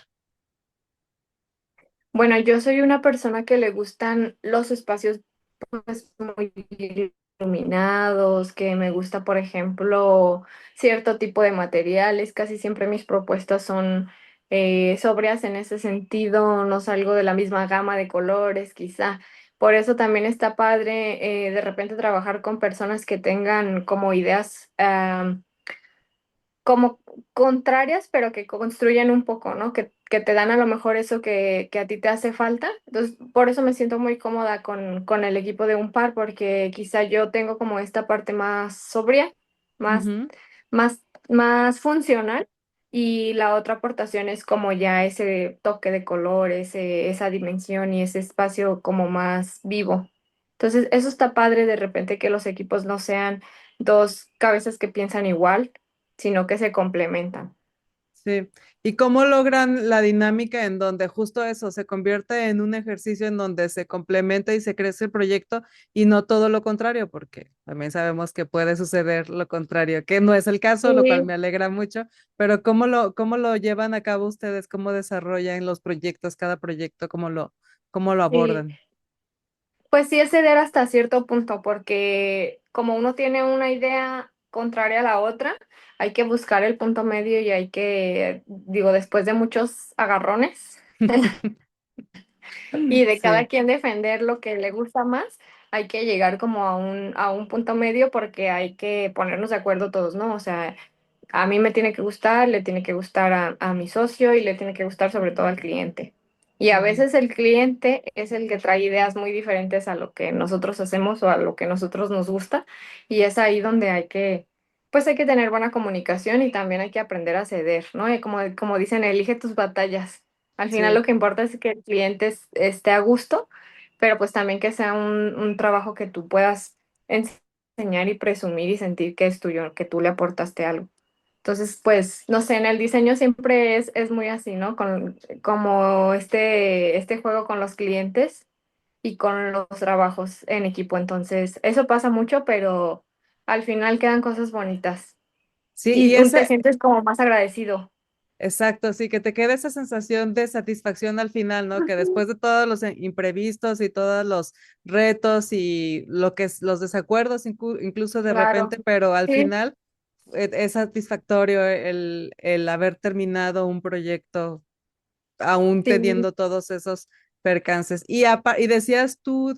Bueno, yo soy una persona que le gustan los espacios pues muy iluminados, que me gusta, por ejemplo, cierto tipo de materiales. Casi siempre mis propuestas son sobrias en ese sentido, no salgo de la misma gama de colores, quizá. Por eso también está padre de repente trabajar con personas que tengan como ideas como contrarias, pero que construyen un poco, ¿no? Que te dan a lo mejor eso que a ti te hace falta. Entonces, por eso me siento muy cómoda con el equipo de un par, porque quizá yo tengo como esta parte más sobria, más, Ujú. más funcional, y la otra aportación es como ya ese toque de color, esa dimensión y ese espacio como más vivo. Entonces, eso está padre de repente que los equipos no sean dos cabezas que piensan igual, sino que se complementan. Sí. ¿Y cómo logran la dinámica en donde justo eso se convierte en un ejercicio en donde se complementa y se crece el proyecto y no todo lo contrario? Porque también sabemos que puede suceder lo contrario, que no es el caso, lo cual Sí, me alegra mucho, pero cómo lo llevan a cabo ustedes? ¿Cómo desarrollan los proyectos, cada proyecto, cómo lo sí. abordan? Pues sí es ceder hasta cierto punto, porque como uno tiene una idea contraria a la otra, hay que buscar el punto medio y hay que, digo, después de muchos agarrones y de cada Sí, quien defender lo que le gusta más, hay que llegar como a un punto medio porque hay que ponernos de acuerdo todos, ¿no? O sea, a mí me tiene que gustar, le tiene que gustar a mi socio y le tiene que gustar sobre todo al cliente. Y a ujú, veces el cliente es el que trae ideas muy diferentes a lo que nosotros hacemos o a lo que nosotros nos gusta. Y es ahí donde pues hay que tener buena comunicación y también hay que aprender a ceder, ¿no? Y como dicen, elige tus batallas. Al final sí. lo que importa es que el cliente esté a gusto, pero pues también que sea un trabajo que tú puedas enseñar y presumir y sentir que es tuyo, que tú le aportaste algo. Entonces, pues, no sé, en el diseño siempre es muy así, ¿no? Como este juego con los clientes y con los trabajos en equipo. Entonces, eso pasa mucho, pero al final quedan cosas bonitas Sí, y y te ese, sientes como más agradecido. exacto, sí, que te quede esa sensación de satisfacción al final, ¿no? Que Ujú. después de todos los imprevistos y todos los retos y lo que es los desacuerdos, incluso de Claro, repente, pero al sí, final es satisfactorio el haber terminado un proyecto aún sí, teniendo todos esos percances. Y decías tú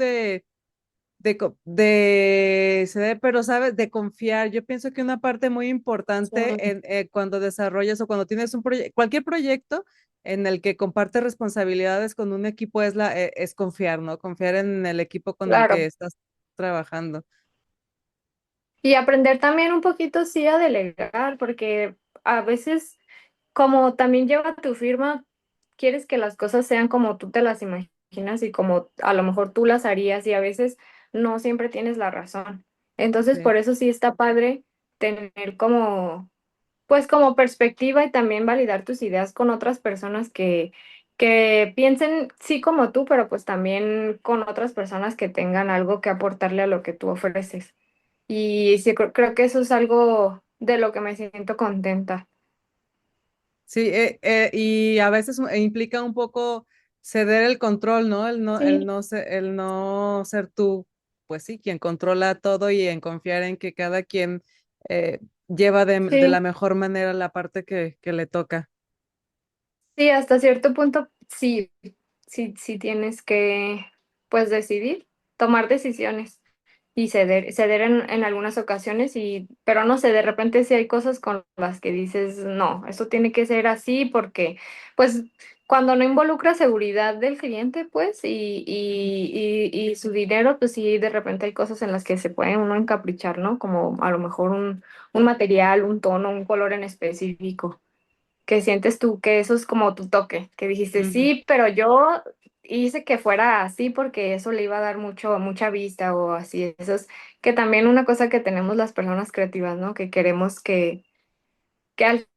de ceder, pero sabes, de confiar. Yo pienso que una parte muy importante sí, cuando desarrollas o cuando tienes un proyecto, cualquier proyecto en el que compartes responsabilidades con un equipo es confiar, ¿no? Confiar en el equipo con el que claro. estás trabajando. Y aprender también un poquito, sí, a delegar, porque a veces, como también lleva tu firma, quieres que las cosas sean como tú te las imaginas y como a lo mejor tú las harías y a veces no siempre tienes la razón. Entonces, Sí. por eso sí está padre tener como, pues como perspectiva y también validar tus ideas con otras personas que piensen sí como tú, pero pues también con otras personas que tengan algo que aportarle a lo que tú ofreces. Y sí, creo que eso es algo de lo que me siento contenta. Sí, y a veces implica un poco ceder el control, ¿no? Sí, El no ser tú, pues sí, quien controla todo y en confiar en que cada quien lleva de la sí, mejor manera la parte que le toca. sí, hasta cierto punto sí, sí tienes que, pues, decidir, tomar decisiones y ceder en algunas ocasiones pero no sé, de repente sí hay cosas con las que dices, no, esto tiene que ser así porque, pues, cuando no involucra seguridad del cliente, pues, y su dinero, pues sí, de repente hay cosas en las que se puede uno encaprichar, ¿no? Como a lo mejor un material, un tono, un color en específico que sientes tú que eso es como tu toque, que dijiste, Ujú, sí, pero yo hice que fuera así porque eso le iba a dar mucha vista o así. Eso es que también una cosa que tenemos las personas creativas, ¿no? Que queremos que al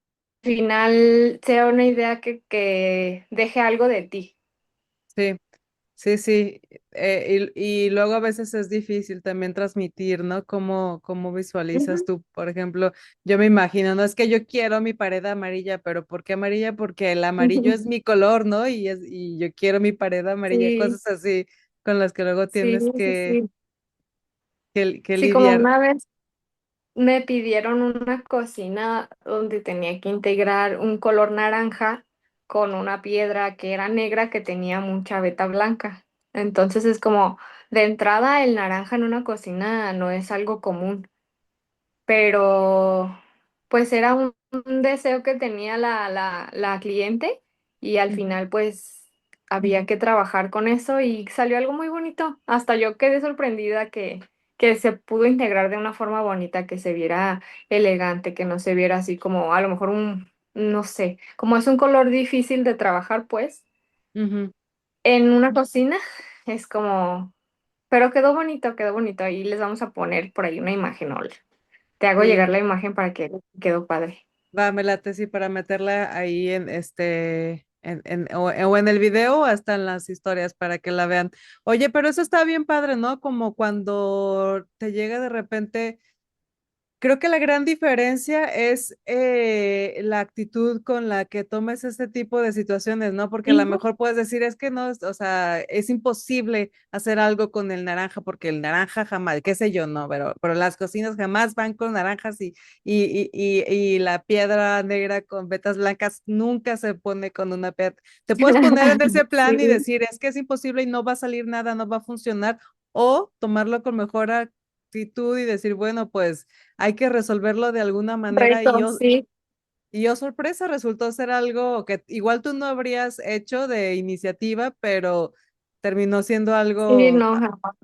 final sea una idea que deje algo de ti. sí. Sí, sí, y luego a veces es difícil también transmitir, ¿no? Cómo visualizas Ujú. tú, por ejemplo, yo me imagino, no es que yo quiero mi pared amarilla, pero ¿por qué amarilla? Porque el amarillo es mi color, ¿no? Y yo quiero mi pared amarilla, Sí, cosas así con las que luego sí, tienes sí, sí. que Sí, como lidiar. una vez me pidieron una cocina donde tenía que integrar un color naranja con una piedra que era negra que tenía mucha veta blanca. Entonces es como, de entrada el naranja en una cocina no es algo común, pero pues era un deseo que tenía la cliente y al Ujú, final pues había que trabajar con eso y salió algo muy bonito. Hasta yo quedé sorprendida que se pudo integrar de una forma bonita, que se viera elegante, que no se viera así como a lo mejor no sé, como es un color difícil de trabajar pues ujú, en una cocina, es como, pero quedó bonito. Ahí les vamos a poner por ahí una imagen, Te hago llegar sí. la imagen para que quedó padre. Va, me late, sí, para meterla ahí en o en el video o hasta en las historias para que la vean. Oye, pero eso está bien padre, ¿no? Como cuando te llega de repente. Creo que la gran diferencia es la actitud con la que tomes este tipo de situaciones, ¿no? Porque a lo Ujú. mejor puedes decir, es que no, o sea, es imposible hacer algo con el naranja porque el naranja jamás, qué sé yo, no, pero las cocinas jamás van con naranjas y la piedra negra con vetas blancas nunca se pone con una piedra. Te puedes poner en ese plan y Sí, decir, es que es imposible y no va a salir nada, no va a funcionar, o tomarlo con mejor actitud y decir, bueno, pues hay que resolverlo de alguna manera reto, sí, y yo sorpresa resultó ser algo que igual tú no habrías hecho de iniciativa, pero terminó siendo sí, algo, no, jamás.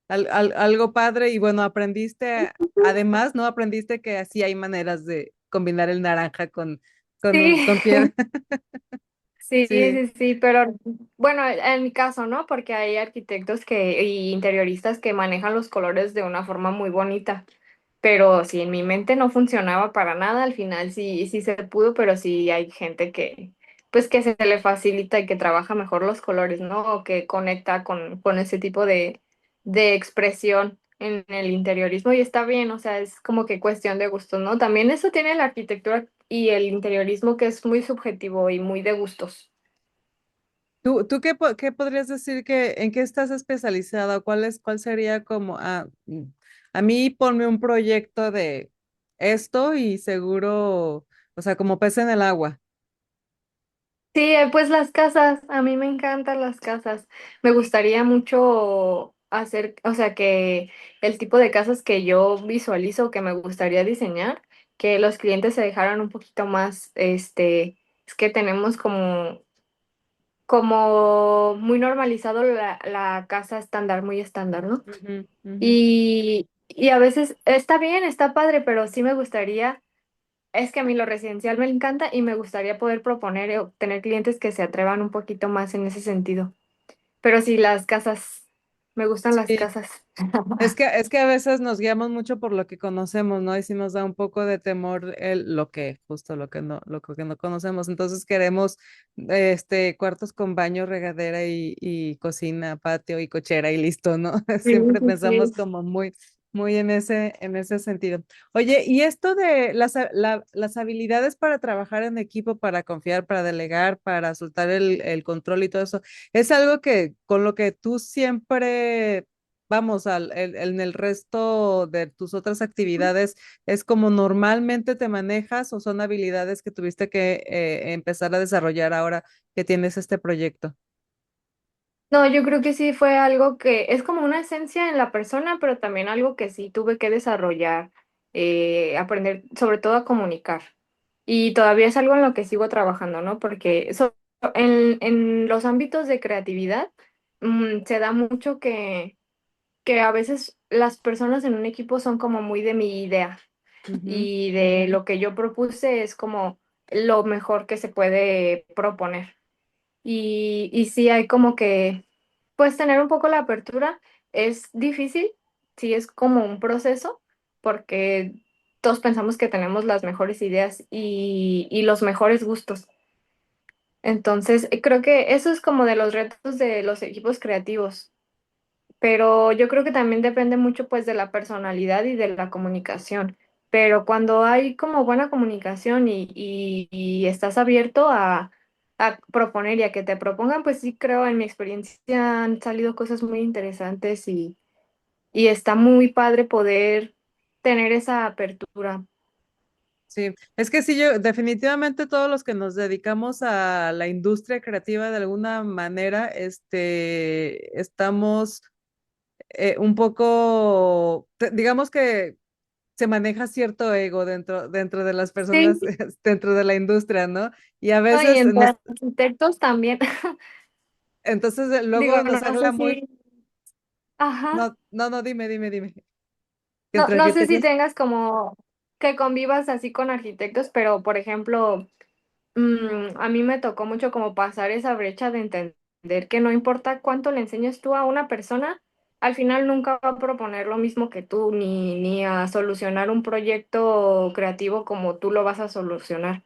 algo padre y bueno, aprendiste, además, ¿no? Aprendiste que así hay maneras de combinar el naranja Sí. con piedra. Sí, Sí. sí, sí, pero bueno, en mi caso, ¿no? Porque hay arquitectos y interioristas que manejan los colores de una forma muy bonita, pero si en mi mente no funcionaba para nada, al final sí, sí se pudo, pero sí hay gente que, pues que se le facilita y que trabaja mejor los colores, ¿no? O que conecta con ese tipo de expresión en el interiorismo y está bien, o sea, es como que cuestión de gustos, ¿no? También eso tiene la arquitectura y el interiorismo que es muy subjetivo y muy de gustos. ¿Tú qué podrías decir que en qué estás especializada? Cuál sería como, a mí ponme un proyecto de esto y seguro, o sea, como pez en el agua. Sí, pues las casas, a mí me encantan las casas. Me gustaría mucho hacer, o sea, que el tipo de casas que yo visualizo, que me gustaría diseñar, que los clientes se dejaran un poquito más, es que tenemos como muy normalizado la casa estándar, muy estándar, ¿no? Ujú, ujú. Y a veces está bien, está padre, pero sí me gustaría. Es que a mí lo residencial me encanta y me gustaría poder proponer o tener clientes que se atrevan un poquito más en ese sentido. Pero sí, las casas, me gustan las Sí, casas. es que a veces nos guiamos mucho por lo que conocemos, ¿no? Y sí nos da un poco de temor justo lo que no conocemos. Entonces queremos cuartos con baño, regadera y cocina, patio y cochera y listo, ¿no? Sí, Siempre sí, pensamos sí. como muy en ese sentido. Oye, y esto de las habilidades para trabajar en equipo, para confiar, para delegar, para soltar el control y todo eso, ¿es algo que con lo que tú siempre vamos, en el resto de tus otras actividades, ¿es como normalmente te manejas o son habilidades que tuviste que empezar a desarrollar ahora que tienes este proyecto? No, yo creo que sí fue algo que es como una esencia en la persona, pero también algo que sí tuve que desarrollar, aprender sobre todo a comunicar. Y todavía es algo en lo que sigo trabajando, ¿no? Porque eso, en los ámbitos de creatividad, se da mucho que a veces las personas en un equipo son como muy de mi idea Ujú, y de lo que yo propuse es como lo mejor que se puede proponer. Y sí hay como que, pues tener un poco la apertura es difícil, sí es como un proceso, porque todos pensamos que tenemos las mejores ideas y los mejores gustos. Entonces, creo que eso es como de los retos de los equipos creativos, pero yo creo que también depende mucho pues de la personalidad y de la comunicación. Pero cuando hay como buena comunicación y estás abierto a proponer y a que te propongan, pues sí creo en mi experiencia han salido cosas muy interesantes y está muy padre poder tener esa apertura. sí, es que sí, yo definitivamente todos los que nos dedicamos a la industria creativa de alguna manera, estamos un poco, digamos que se maneja cierto ego dentro de las Sí, personas, dentro de la industria, ¿no? Y a no, y veces entre arquitectos también. entonces Digo, luego nos no habla sé muy, si, ajá. no, no, no, dime, que No, entre no sé si arquitectos, tengas como que convivas así con arquitectos, pero por ejemplo, a mí me tocó mucho como pasar esa brecha de entender que no importa cuánto le enseñes tú a una persona, al final nunca va a proponer lo mismo que tú, ni a solucionar un proyecto creativo como tú lo vas a solucionar.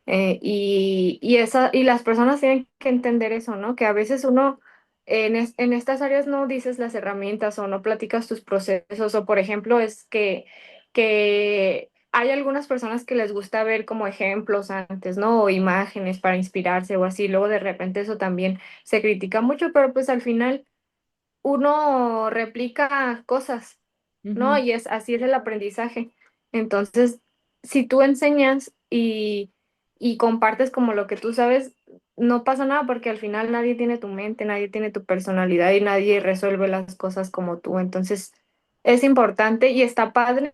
Y las personas tienen que entender eso, ¿no? Que a veces uno en estas áreas no dices las herramientas o no platicas tus procesos, o por ejemplo es que hay algunas personas que les gusta ver como ejemplos antes, ¿no? O imágenes para inspirarse o así, luego de repente eso también se critica mucho, pero pues al final uno replica cosas, ¿no? Ujú, Y así es el aprendizaje. Entonces, si tú enseñas y compartes como lo que tú sabes, no pasa nada porque al final nadie tiene tu mente, nadie tiene tu personalidad y nadie resuelve las cosas como tú. Entonces, es importante y está padre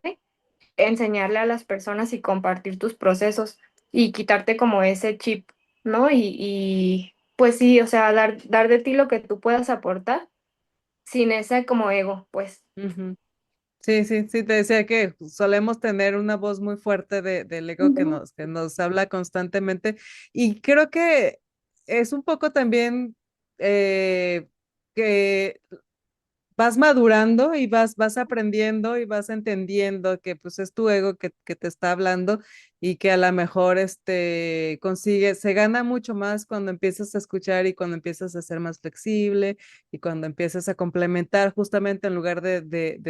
enseñarle a las personas y compartir tus procesos y quitarte como ese chip, ¿no? Y pues sí, o sea, dar de ti lo que tú puedas aportar sin ese como ego, pues. ujú. Sí, sí, sí, te decía que solemos tener una voz muy fuerte del ego Ujú. que nos habla constantemente y creo que es un poco también que vas madurando y vas aprendiendo y vas entendiendo que pues es tu ego que te está hablando y que a lo mejor consigue, se gana mucho más cuando empiezas a escuchar y cuando empiezas a ser más flexible y cuando empiezas a complementar justamente en lugar de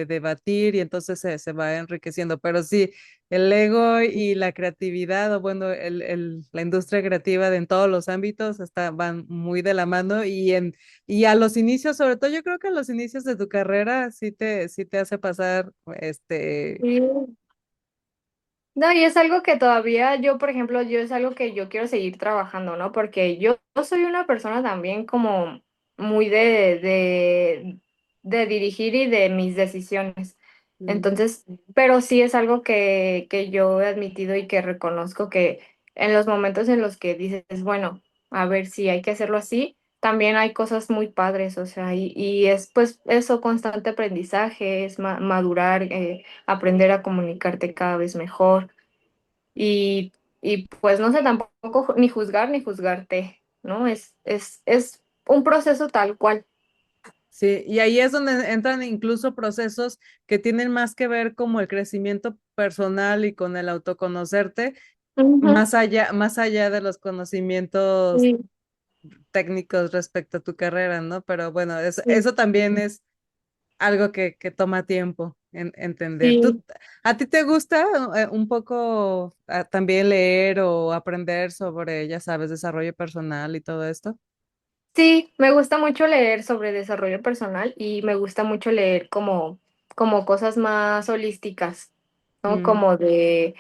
debatir y entonces se va enriqueciendo. Pero sí, el ego y la creatividad o bueno, la industria creativa en todos los ámbitos van muy de la mano y a los inicios, sobre todo yo creo que a los inicios de tu carrera sí te hace pasar, Sí. No, y es algo que todavía yo, por ejemplo, yo es algo que yo quiero seguir trabajando, ¿no? Porque yo soy una persona también como muy de dirigir y de mis decisiones. mm, Entonces, pero sí es algo que yo he admitido y que reconozco que en los momentos en los que dices, bueno, a ver si hay que hacerlo así, también hay cosas muy padres, o sea, y es pues eso, constante aprendizaje, es madurar, aprender a comunicarte cada vez mejor y, y pues no sé tampoco ni juzgar ni juzgarte, ¿no? Es un proceso tal cual. sí, y ahí es donde entran incluso procesos que tienen más que ver como el crecimiento personal y con el autoconocerte, Ujú. más allá de los conocimientos Sí, técnicos respecto a tu carrera, ¿no? Pero bueno, sí, eso también es algo que toma tiempo entender. sí. ¿A ti te gusta un poco también leer o aprender sobre, ya sabes, desarrollo personal y todo esto? Sí, me gusta mucho leer sobre desarrollo personal y me gusta mucho leer como cosas más holísticas, ¿no? Mm. Como de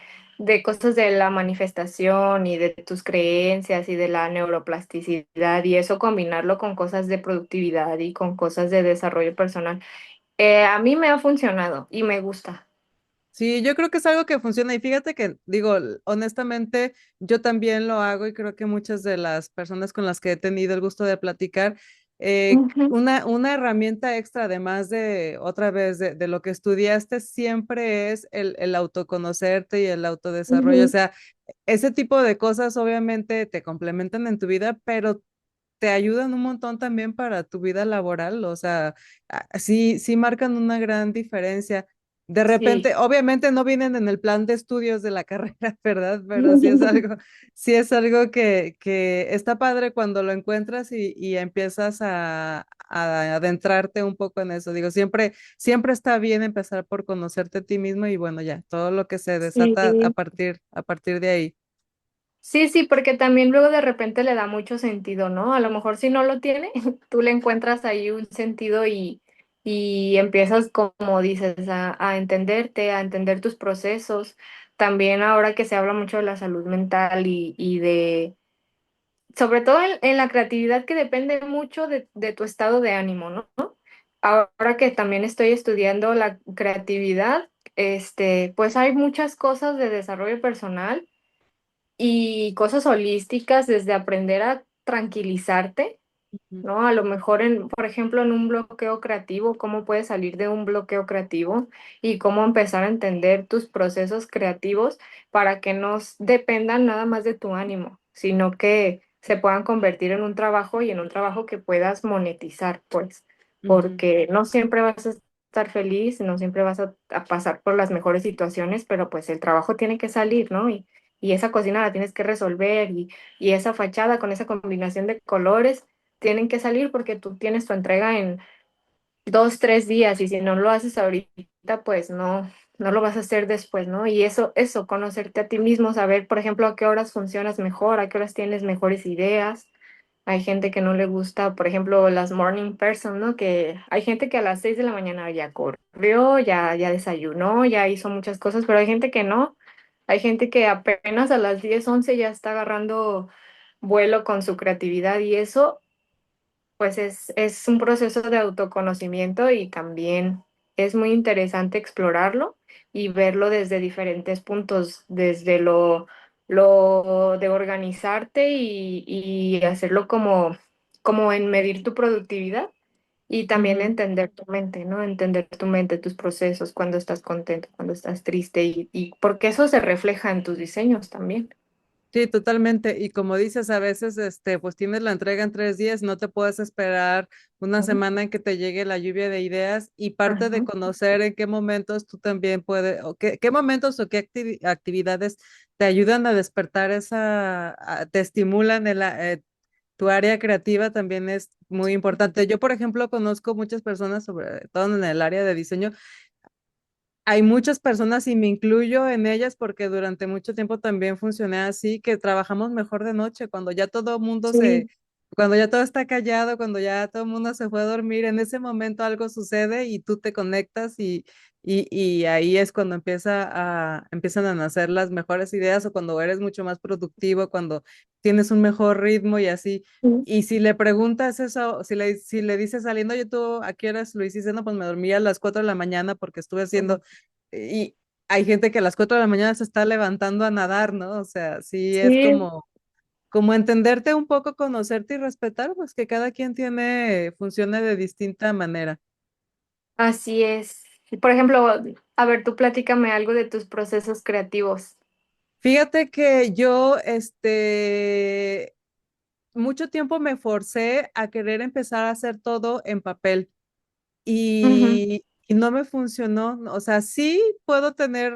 cosas de la manifestación y de tus creencias y de la neuroplasticidad y eso combinarlo con cosas de productividad y con cosas de desarrollo personal. A mí me ha funcionado y me gusta. Sí, yo creo que es algo que funciona y fíjate que, digo, honestamente, yo también lo hago y creo que muchas de las personas con las que he tenido el gusto de platicar, Ujú, una herramienta extra, además de, otra vez, de lo que estudiaste, siempre es el autoconocerte y el autodesarrollo. O ujú. sea, ese tipo de cosas obviamente te complementan en tu vida, pero te ayudan un montón también para tu vida laboral. O sea, sí marcan una gran diferencia. De Sí. repente, obviamente no vienen en el plan de estudios de la carrera, ¿verdad? Pero sí es algo que está padre cuando lo encuentras y empiezas a adentrarte un poco en eso. Digo, siempre está bien empezar por conocerte a ti mismo y bueno, ya, todo lo que se Sí. desata a partir de ahí. Sí, sí, porque también luego de repente le da mucho sentido, ¿no? A lo mejor si no lo tiene, tú le encuentras ahí un sentido y empiezas, como dices, a entenderte, a entender tus procesos. También ahora que se habla mucho de la salud mental y de, sobre todo en la creatividad que depende mucho de tu estado de ánimo, ¿no? Ahora que también estoy estudiando la creatividad, pues hay muchas cosas de desarrollo personal y cosas holísticas, desde aprender a tranquilizarte, Ujú. ¿no? A lo mejor por ejemplo, en un bloqueo creativo, cómo puedes salir de un bloqueo creativo y cómo empezar a entender tus procesos creativos para que no dependan nada más de tu ánimo, sino que se puedan convertir en un trabajo y en un trabajo que puedas monetizar, pues. Ujú, porque no siempre vas a estar feliz, no siempre vas a pasar por las mejores situaciones, pero pues el trabajo tiene que salir, ¿no? Y esa cocina la tienes que resolver y esa fachada con esa combinación de colores tienen que salir porque tú tienes tu entrega en 2, 3 días y si no lo haces ahorita, pues no lo vas a hacer después, ¿no? Y eso, conocerte a ti mismo, saber, por ejemplo, a qué horas funcionas mejor, a qué horas tienes mejores ideas. Hay gente que no le gusta, por ejemplo, las morning person, ¿no? Que hay gente que a las 6 de la mañana ya corrió, ya desayunó, ya hizo muchas cosas, pero hay gente que no. Hay gente que apenas a las 10 11 ya está agarrando vuelo con su creatividad y eso pues es un proceso de autoconocimiento y también es muy interesante explorarlo y verlo desde diferentes puntos, desde lo de organizarte y hacerlo como en medir tu productividad y también ujú. entender tu mente, ¿no? Entender tu mente, tus procesos, cuando estás contento, cuando estás triste y porque eso se refleja en tus diseños también. Sí, totalmente. Y como dices, a veces, pues tienes la entrega en 3 días, no te puedes esperar una Ujú. semana en que te llegue la lluvia de ideas y parte de Ajá. conocer en qué momentos tú también puedes, o qué momentos o qué actividades te ayudan a despertar te estimulan tu área creativa también es muy importante. Yo, por ejemplo, conozco muchas personas, sobre todo en el área de diseño, hay muchas personas y me incluyo en ellas porque durante mucho tiempo también funcioné así, que trabajamos mejor de noche, cuando ya todo el mundo Sí. cuando ya todo está callado, cuando ya todo el mundo se fue a dormir, en ese momento algo sucede y tú te conectas y ahí es cuando empiezan a nacer las mejores ideas o cuando eres mucho más productivo, cuando tienes un mejor ritmo y así. Y si le preguntas eso, si le dices saliendo, yo tú, ¿a qué horas lo hiciste? No, pues me dormí a las 4 de la mañana porque estuve haciendo y hay gente que a las 4 de la mañana se está levantando a nadar, ¿no? O sea, sí es Sí, como entenderte un poco, conocerte y respetar, pues que cada quien funciona de distinta manera. así es. Y, por ejemplo, a ver, tú platícame algo de tus procesos creativos. Fíjate que yo, mucho tiempo me forcé a querer empezar a hacer todo en papel. Ujú. Y no me funcionó. O sea, sí puedo tener,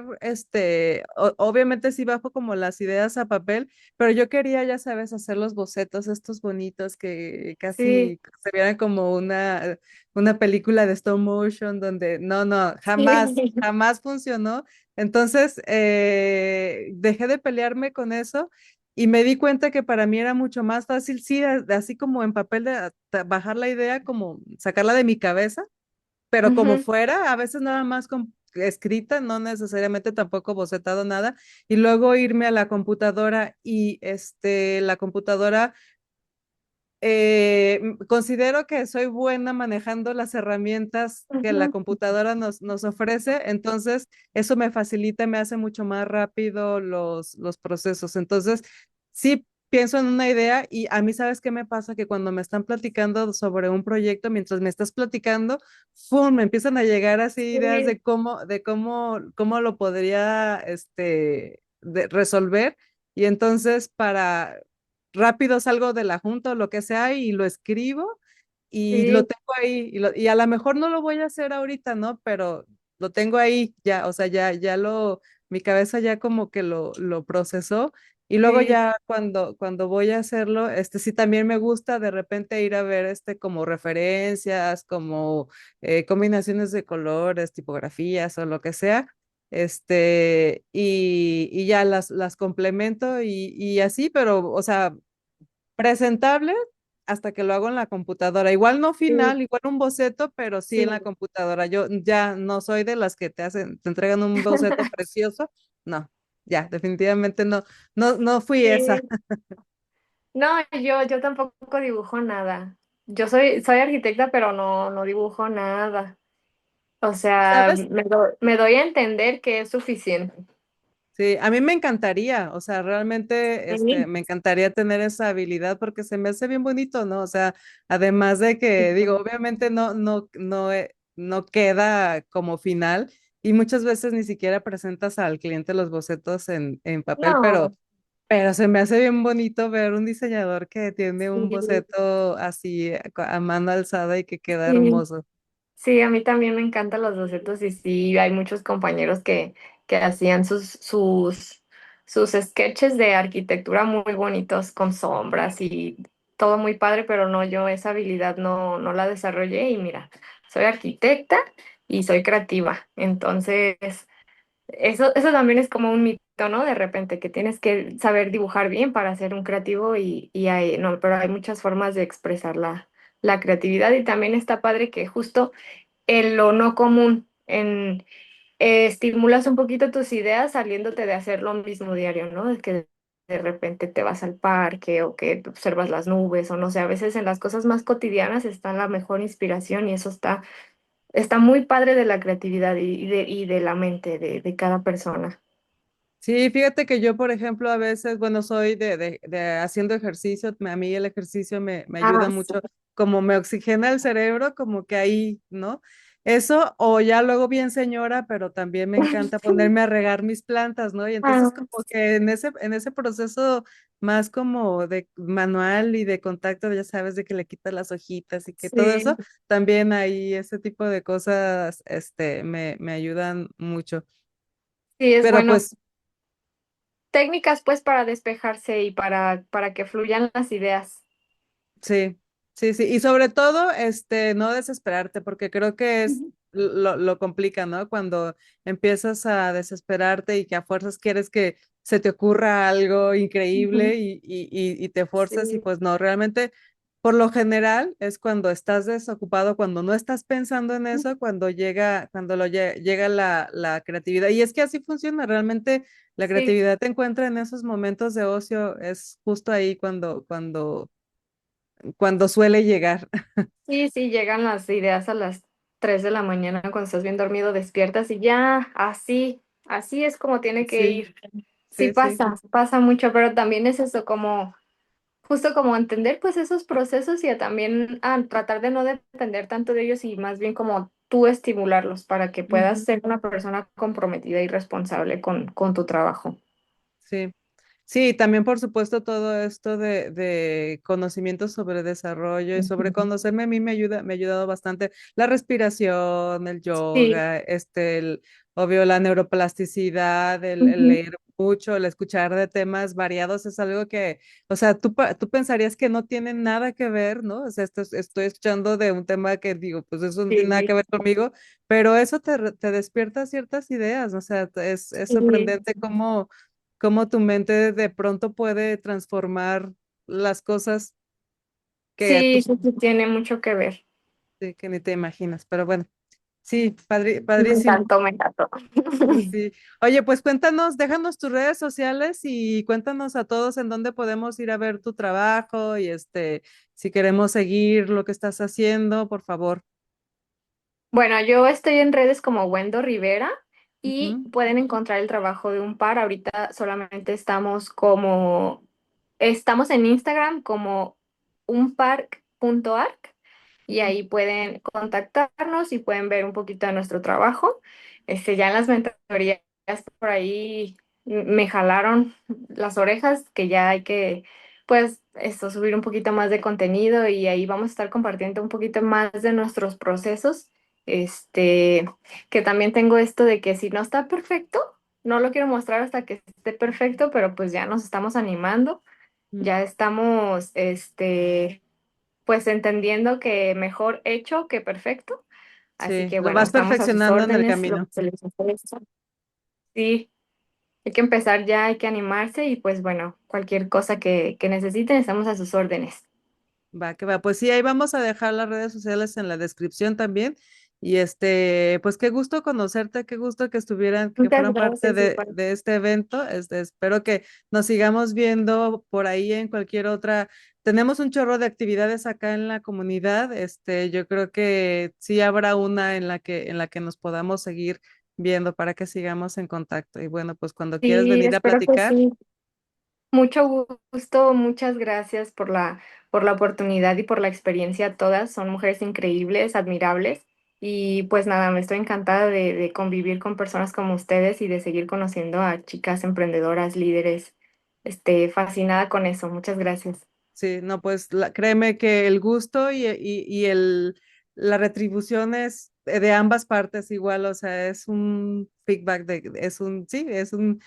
obviamente sí bajo como las ideas a papel, pero yo quería, ya sabes, hacer los bocetos estos bonitos que Sí, casi se vieran como una película de stop motion donde no, jamás, sí. jamás funcionó. Entonces, dejé de pelearme con eso. Y me di cuenta que para mí era mucho más fácil, sí, así como en papel, bajar la idea, como sacarla de mi cabeza, pero como Ujú, fuera, a veces nada más escrita, no necesariamente tampoco bocetado nada, y luego irme a la computadora y la computadora, considero que soy buena manejando las herramientas que la ujú. computadora nos ofrece, entonces eso me facilita, me hace mucho más rápido los procesos. Entonces, sí pienso en una idea y a mí, ¿sabes qué me pasa? Que cuando me están platicando sobre un proyecto, mientras me estás platicando, ¡fum! Me empiezan a llegar así ideas Sí, cómo lo podría, resolver. Y entonces, rápido salgo de la junta o lo que sea y lo escribo y lo sí, tengo ahí y a lo mejor no lo voy a hacer ahorita, ¿no? Pero lo tengo ahí ya, o sea, mi cabeza ya como que lo procesó y luego sí, ya cuando voy a hacerlo, sí también me gusta de repente ir a ver como referencias, como combinaciones de colores, tipografías o lo que sea, y ya las complemento y así, pero, o sea, presentable hasta que lo hago en la computadora. Igual no sí, final, igual un boceto, pero sí en sí. la computadora. Yo ya no soy de las que te entregan un boceto precioso. No, ya, definitivamente no fui esa. Sí. No, yo tampoco dibujo nada. Yo soy arquitecta, pero no dibujo nada. O sea, ¿Sabes? me doy a entender que es suficiente. Sí, a mí me encantaría, o sea, realmente Sí. me encantaría tener esa habilidad porque se me hace bien bonito, ¿no? O sea, además de que, digo, obviamente no queda como final y muchas veces ni siquiera presentas al cliente los bocetos en papel, pero No. Pero se me hace bien bonito ver un diseñador que tiene un Sí, boceto así a mano alzada y que queda sí. hermoso. Sí, a mí también me encantan los bocetos y sí, hay muchos compañeros que hacían sus sketches de arquitectura muy bonitos con sombras y todo muy padre, pero no, yo esa habilidad no la desarrollé y mira, soy arquitecta y soy creativa, entonces eso también es como un mito, ¿no? De repente que tienes que saber dibujar bien para ser un creativo y hay, no, pero hay muchas formas de expresar la creatividad y también está padre que justo en lo no común, estimulas un poquito tus ideas saliéndote de hacer lo mismo diario, ¿no? Es que de repente te vas al parque o que observas las nubes o no sé, a veces en las cosas más cotidianas está la mejor inspiración y eso está muy padre de la creatividad y de la mente de cada persona. Sí, fíjate que yo, por ejemplo, a veces, bueno, soy de haciendo ejercicio, a mí el ejercicio me ayuda Ah, sí. mucho, como me oxigena el cerebro, como que ahí, ¿no? Eso, o ya luego bien señora, pero también me encanta ponerme a regar mis plantas, ¿no? Y entonces Ah, como que en ese proceso más como de manual y de contacto, ya sabes, de que le quitas las hojitas y que todo sí, eso, también ahí ese tipo de cosas, me ayudan mucho. sí, es Pero bueno. pues Técnicas pues para despejarse y para que fluyan las ideas. sí, sí, sí. Y sobre todo, no desesperarte, porque creo que es Ujú. lo complica, ¿no? Cuando empiezas a desesperarte y que a fuerzas quieres que se te ocurra algo increíble Ujú. y te fuerzas y Sí, pues no, realmente, por lo general es cuando estás desocupado, cuando no estás pensando en eso, cuando llega la creatividad. Y es que así funciona, realmente la sí, creatividad te encuentra en esos momentos de ocio, es justo ahí cuando suele llegar. sí, sí, llegan las ideas a las 3 de la mañana cuando estás bien dormido, despiertas y ya, así es como tiene que Sí, ir. Sí sí, sí, pasa mucho, pero también es eso, como, justo como entender pues esos procesos y también tratar de no depender tanto de ellos y más bien como tú estimularlos para que puedas ujú, ser una persona comprometida y responsable con tu trabajo. sí. Sí, también por supuesto todo esto de conocimiento sobre desarrollo y sobre Ujú. conocerme a mí me ha ayudado bastante. La respiración, el Sí. yoga, obvio, la neuroplasticidad, el Ujú. leer mucho, el escuchar de temas variados es algo que, o sea, tú pensarías que no tiene nada que ver, ¿no? O sea, estoy escuchando de un tema que digo, pues eso no tiene nada que Sí, ver conmigo, pero eso te despierta ciertas ideas, o sea, es sí, sorprendente cómo tu mente de pronto puede transformar las cosas que sí, tú sí, sí, tiene mucho que ver. que ni te imaginas. Pero bueno, sí, Me padrísimo. encantó, me encantó. Sí. Oye, pues cuéntanos, déjanos tus redes sociales y cuéntanos a todos en dónde podemos ir a ver tu trabajo y si queremos seguir lo que estás haciendo, por favor. Bueno, yo estoy en redes como Wendo Rivera y Ujú, pueden encontrar el trabajo de un par. Ahorita solamente estamos en Instagram como unpark.arc y ujú. ahí pueden contactarnos y pueden ver un poquito de nuestro trabajo. Ya en las mentorías por ahí me jalaron las orejas, que ya hay que, pues, subir un poquito más de contenido y ahí vamos a estar compartiendo un poquito más de nuestros procesos. Este, que también tengo esto de que si no está perfecto, no lo quiero mostrar hasta que esté perfecto, pero pues ya nos estamos animando, Mm, ya estamos, pues entendiendo que mejor hecho que perfecto. Así sí, que lo bueno, vas estamos a sus perfeccionando en el órdenes, lo camino. que se les ofrezca. Sí, hay que empezar ya, hay que animarse y pues bueno, cualquier cosa que necesiten, estamos a sus órdenes. Va, que va. Pues sí, ahí vamos a dejar las redes sociales en la descripción también. Y pues qué gusto conocerte, qué gusto que Muchas fueran parte gracias, de, igual. de este evento. Espero que nos sigamos viendo por ahí en cualquier otra. Tenemos un chorro de actividades acá en la comunidad. Yo creo que sí habrá una en la que nos podamos seguir viendo para que sigamos en contacto. Y bueno, pues cuando quieras Sí, venir a espero que platicar, sí. Mucho gusto, muchas gracias por la oportunidad y por la experiencia. Todas son mujeres increíbles, admirables. Y pues nada, me estoy encantada de convivir con personas como ustedes y de seguir conociendo a chicas emprendedoras, líderes. fascinada con eso. Muchas gracias. Sí, no, pues créeme que el gusto y la retribución es de ambas partes igual, o sea, es un feedback sí, es un,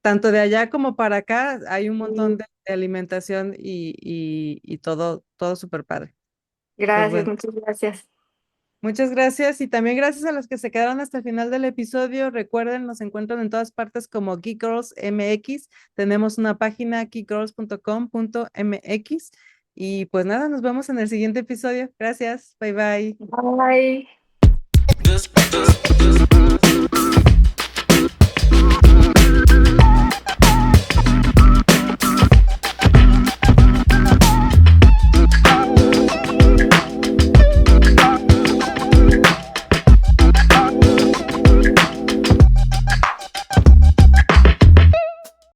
tanto de allá como para acá, hay un montón Sí, de alimentación y todo súper padre. Pues gracias, bueno. muchas gracias. Muchas gracias y también gracias a los que se quedaron hasta el final del episodio. Recuerden, nos encuentran en todas partes como Geek Girls MX. Tenemos una página geekgirls.com.mx y pues nada, nos vemos en el siguiente episodio. Gracias, bye bye. Bye.